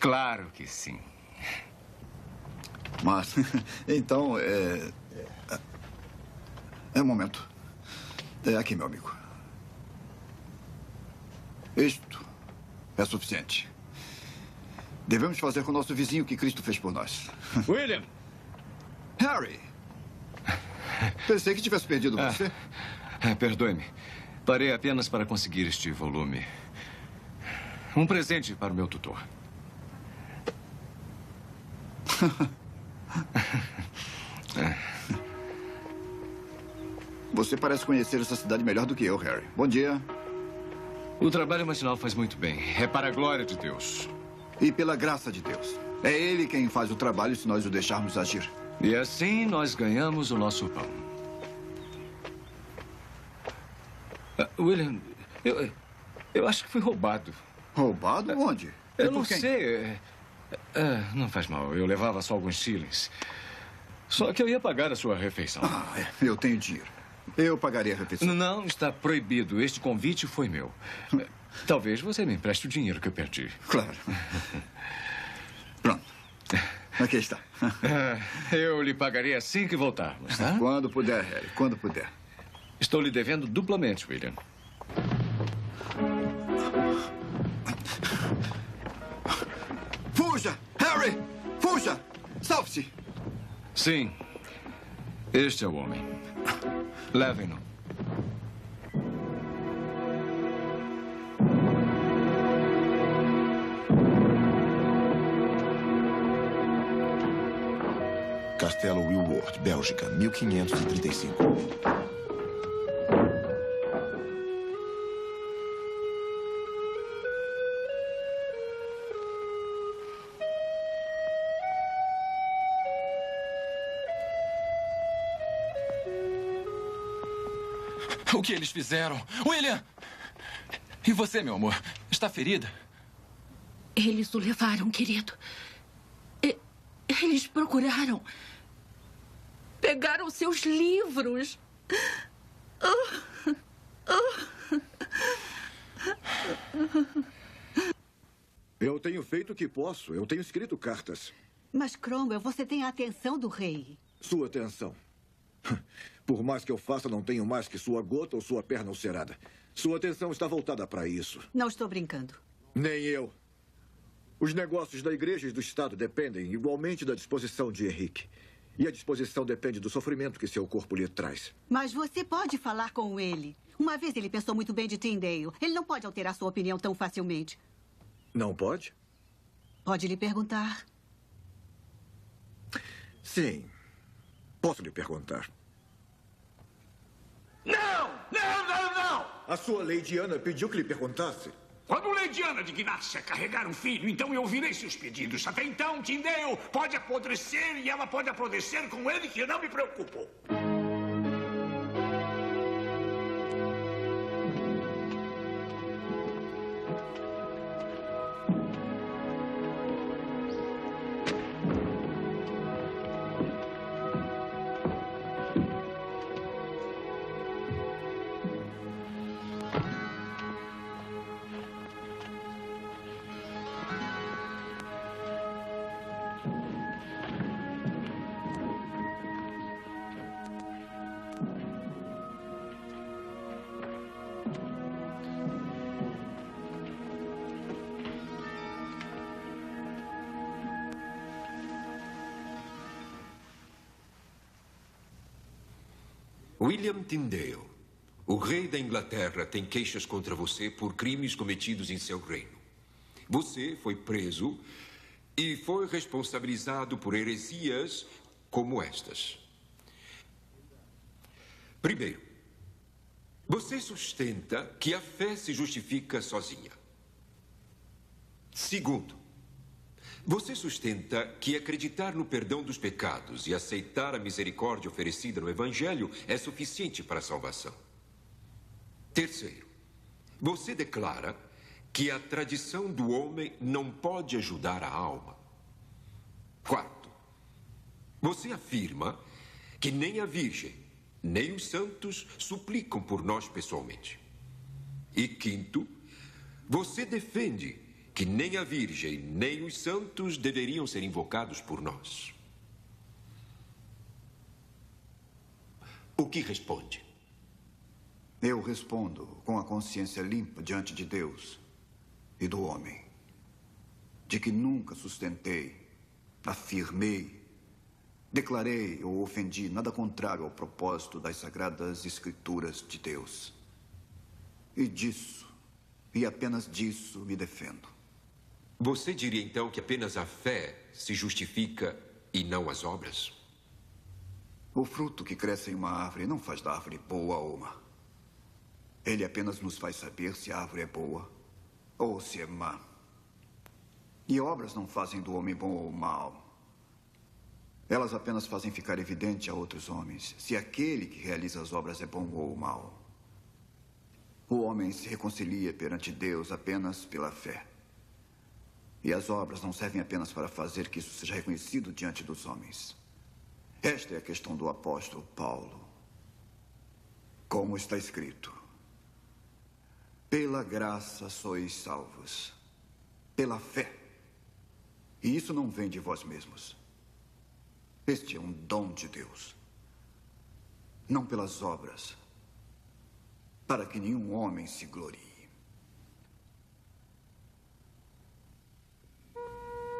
Claro que sim. Mas, então, é um momento. É aqui, meu amigo. Isto é suficiente. Devemos fazer com o nosso vizinho o que Cristo fez por nós. William! Harry! Pensei que tivesse perdido você. Perdoe-me. Parei apenas para conseguir este volume. Um presente para o meu tutor. Você parece conhecer essa cidade melhor do que eu, Harry. Bom dia. O trabalho matinal faz muito bem. É para a glória de Deus. E pela graça de Deus. É Ele quem faz o trabalho se nós o deixarmos agir. E assim nós ganhamos o nosso pão. William, eu acho que fui roubado. Roubado? Onde? Eu não sei. Não faz mal. Eu levava só alguns shillings. Só que eu ia pagar a sua refeição. Eu tenho dinheiro. Eu pagarei a refeição. Não, está proibido. Este convite foi meu. Talvez você me empreste o dinheiro que eu perdi. Claro. Pronto. Aqui está. Eu lhe pagarei assim que voltarmos, tá? Quando puder, Harry. Quando puder. Estou lhe devendo duplamente, William. Fuja! Harry! Fuja! Salve-se! Sim. Este é o homem. Levem-no. Castelo Wilward, Bélgica, 1535. O que eles fizeram? William! E você, meu amor? Está ferida? Eles o levaram, querido. Eles procuraram. Pegaram seus livros. Eu tenho feito o que posso. Eu tenho escrito cartas. Mas, Cromwell, você tem a atenção do rei. Sua atenção. Por mais que eu faça, não tenho mais que sua gota ou sua perna ulcerada. Sua atenção está voltada para isso. Não estou brincando. Nem eu. Os negócios da igreja e do Estado dependem igualmente da disposição de Henrique. E a disposição depende do sofrimento que seu corpo lhe traz. Mas você pode falar com ele. Uma vez ele pensou muito bem de Tyndale. Ele não pode alterar sua opinião tão facilmente. Não pode? Pode lhe perguntar. Sim. Posso lhe perguntar? Não! Não, não, não! A sua Lady Ana pediu que lhe perguntasse. Quando Lady Ana dignar-se a carregar um filho, então eu ouvirei seus pedidos. Até então, Tyndale pode apodrecer e ela pode apodrecer com ele, que eu não me preocupo. William Tyndale, o rei da Inglaterra tem queixas contra você por crimes cometidos em seu reino. Você foi preso e foi responsabilizado por heresias como estas. Primeiro, você sustenta que a fé se justifica sozinha. Segundo, você sustenta que acreditar no perdão dos pecados e aceitar a misericórdia oferecida no Evangelho é suficiente para a salvação. Terceiro, você declara que a tradição do homem não pode ajudar a alma. Quarto, você afirma que nem a Virgem, nem os santos suplicam por nós pessoalmente. E quinto, você defende que nem a Virgem, nem os santos deveriam ser invocados por nós. O que responde? Eu respondo com a consciência limpa diante de Deus e do homem, de que nunca sustentei, afirmei, declarei ou ofendi nada contrário ao propósito das Sagradas Escrituras de Deus. E disso, e apenas disso, me defendo. Você diria então que apenas a fé se justifica e não as obras? O fruto que cresce em uma árvore não faz da árvore boa ou má. Ele apenas nos faz saber se a árvore é boa ou se é má. E obras não fazem do homem bom ou mau. Elas apenas fazem ficar evidente a outros homens se aquele que realiza as obras é bom ou mau. O homem se reconcilia perante Deus apenas pela fé. E as obras não servem apenas para fazer que isso seja reconhecido diante dos homens. Esta é a questão do apóstolo Paulo. Como está escrito: pela graça sois salvos, pela fé. E isso não vem de vós mesmos. Este é um dom de Deus. Não pelas obras, para que nenhum homem se glorie.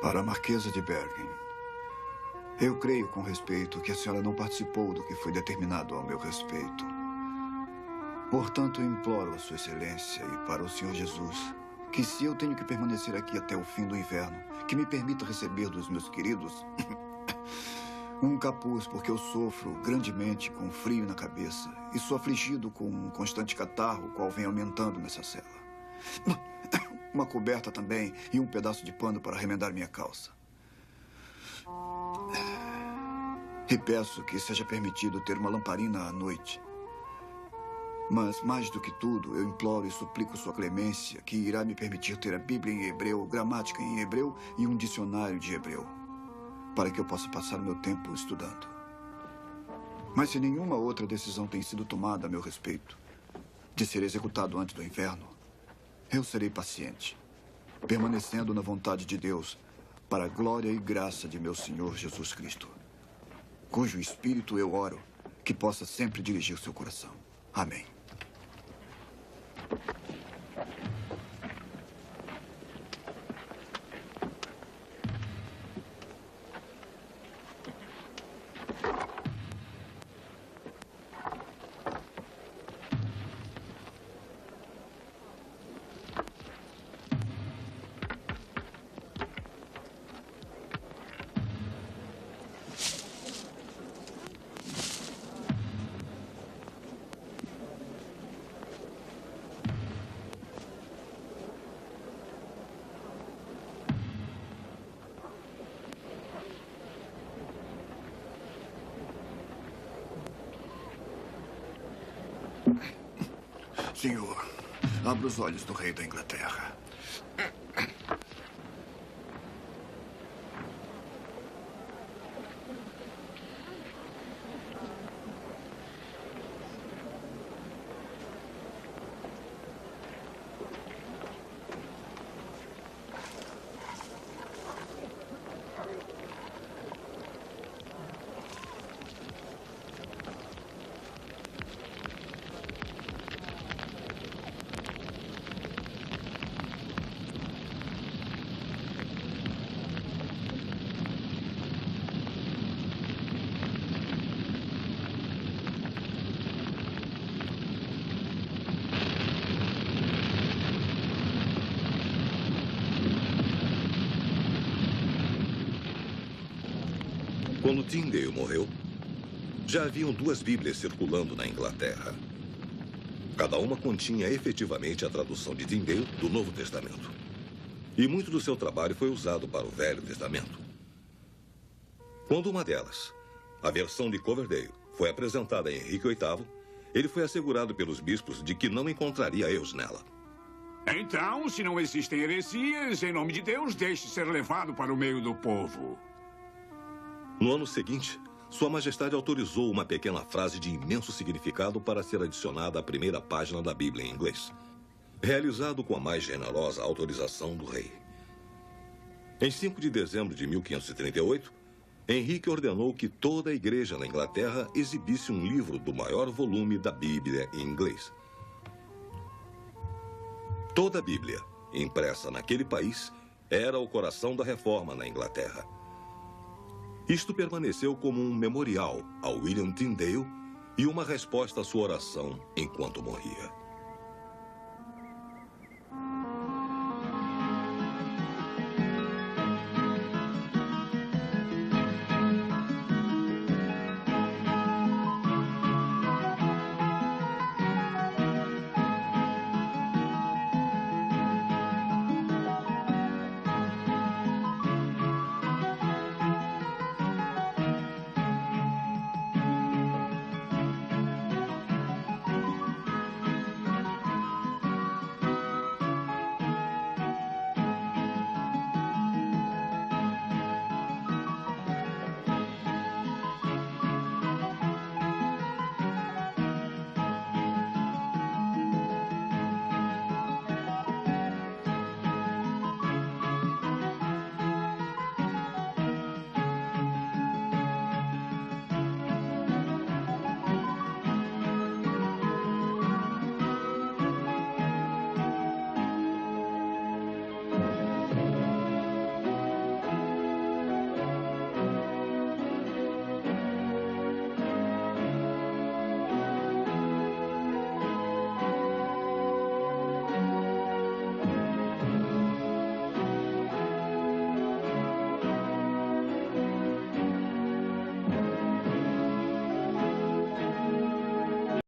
Para a Marquesa de Bergen, eu creio com respeito que a senhora não participou do que foi determinado ao meu respeito. Portanto, eu imploro a Sua Excelência e para o Senhor Jesus que, se eu tenho que permanecer aqui até o fim do inverno, que me permita receber dos meus queridos um capuz, porque eu sofro grandemente com frio na cabeça e sou afligido com um constante catarro, o qual vem aumentando nessa cela. Uma coberta também e um pedaço de pano para remendar minha calça. E peço que seja permitido ter uma lamparina à noite. Mas, mais do que tudo, eu imploro e suplico Sua clemência, que irá me permitir ter a Bíblia em hebreu, gramática em hebreu e um dicionário de hebreu, para que eu possa passar o meu tempo estudando. Mas se nenhuma outra decisão tem sido tomada a meu respeito, de ser executado antes do inverno, eu serei paciente, permanecendo na vontade de Deus, para a glória e graça de meu Senhor Jesus Cristo, cujo Espírito eu oro que possa sempre dirigir seu coração. Amém. Senhor, abra os olhos do rei da Inglaterra. Quando Tyndale morreu, já haviam 2 Bíblias circulando na Inglaterra. Cada uma continha efetivamente a tradução de Tyndale do Novo Testamento. E muito do seu trabalho foi usado para o Velho Testamento. Quando uma delas, a versão de Coverdale, foi apresentada a Henrique VIII, ele foi assegurado pelos bispos de que não encontraria erros nela. Então, se não existem heresias, em nome de Deus, deixe ser levado para o meio do povo. No ano seguinte, Sua Majestade autorizou uma pequena frase de imenso significado para ser adicionada à primeira página da Bíblia em inglês, realizado com a mais generosa autorização do rei. Em 5 de dezembro de 1538, Henrique ordenou que toda a igreja na Inglaterra exibisse um livro do maior volume da Bíblia em inglês. Toda a Bíblia, impressa naquele país, era o coração da reforma na Inglaterra. Isto permaneceu como um memorial ao William Tyndale e uma resposta à sua oração enquanto morria.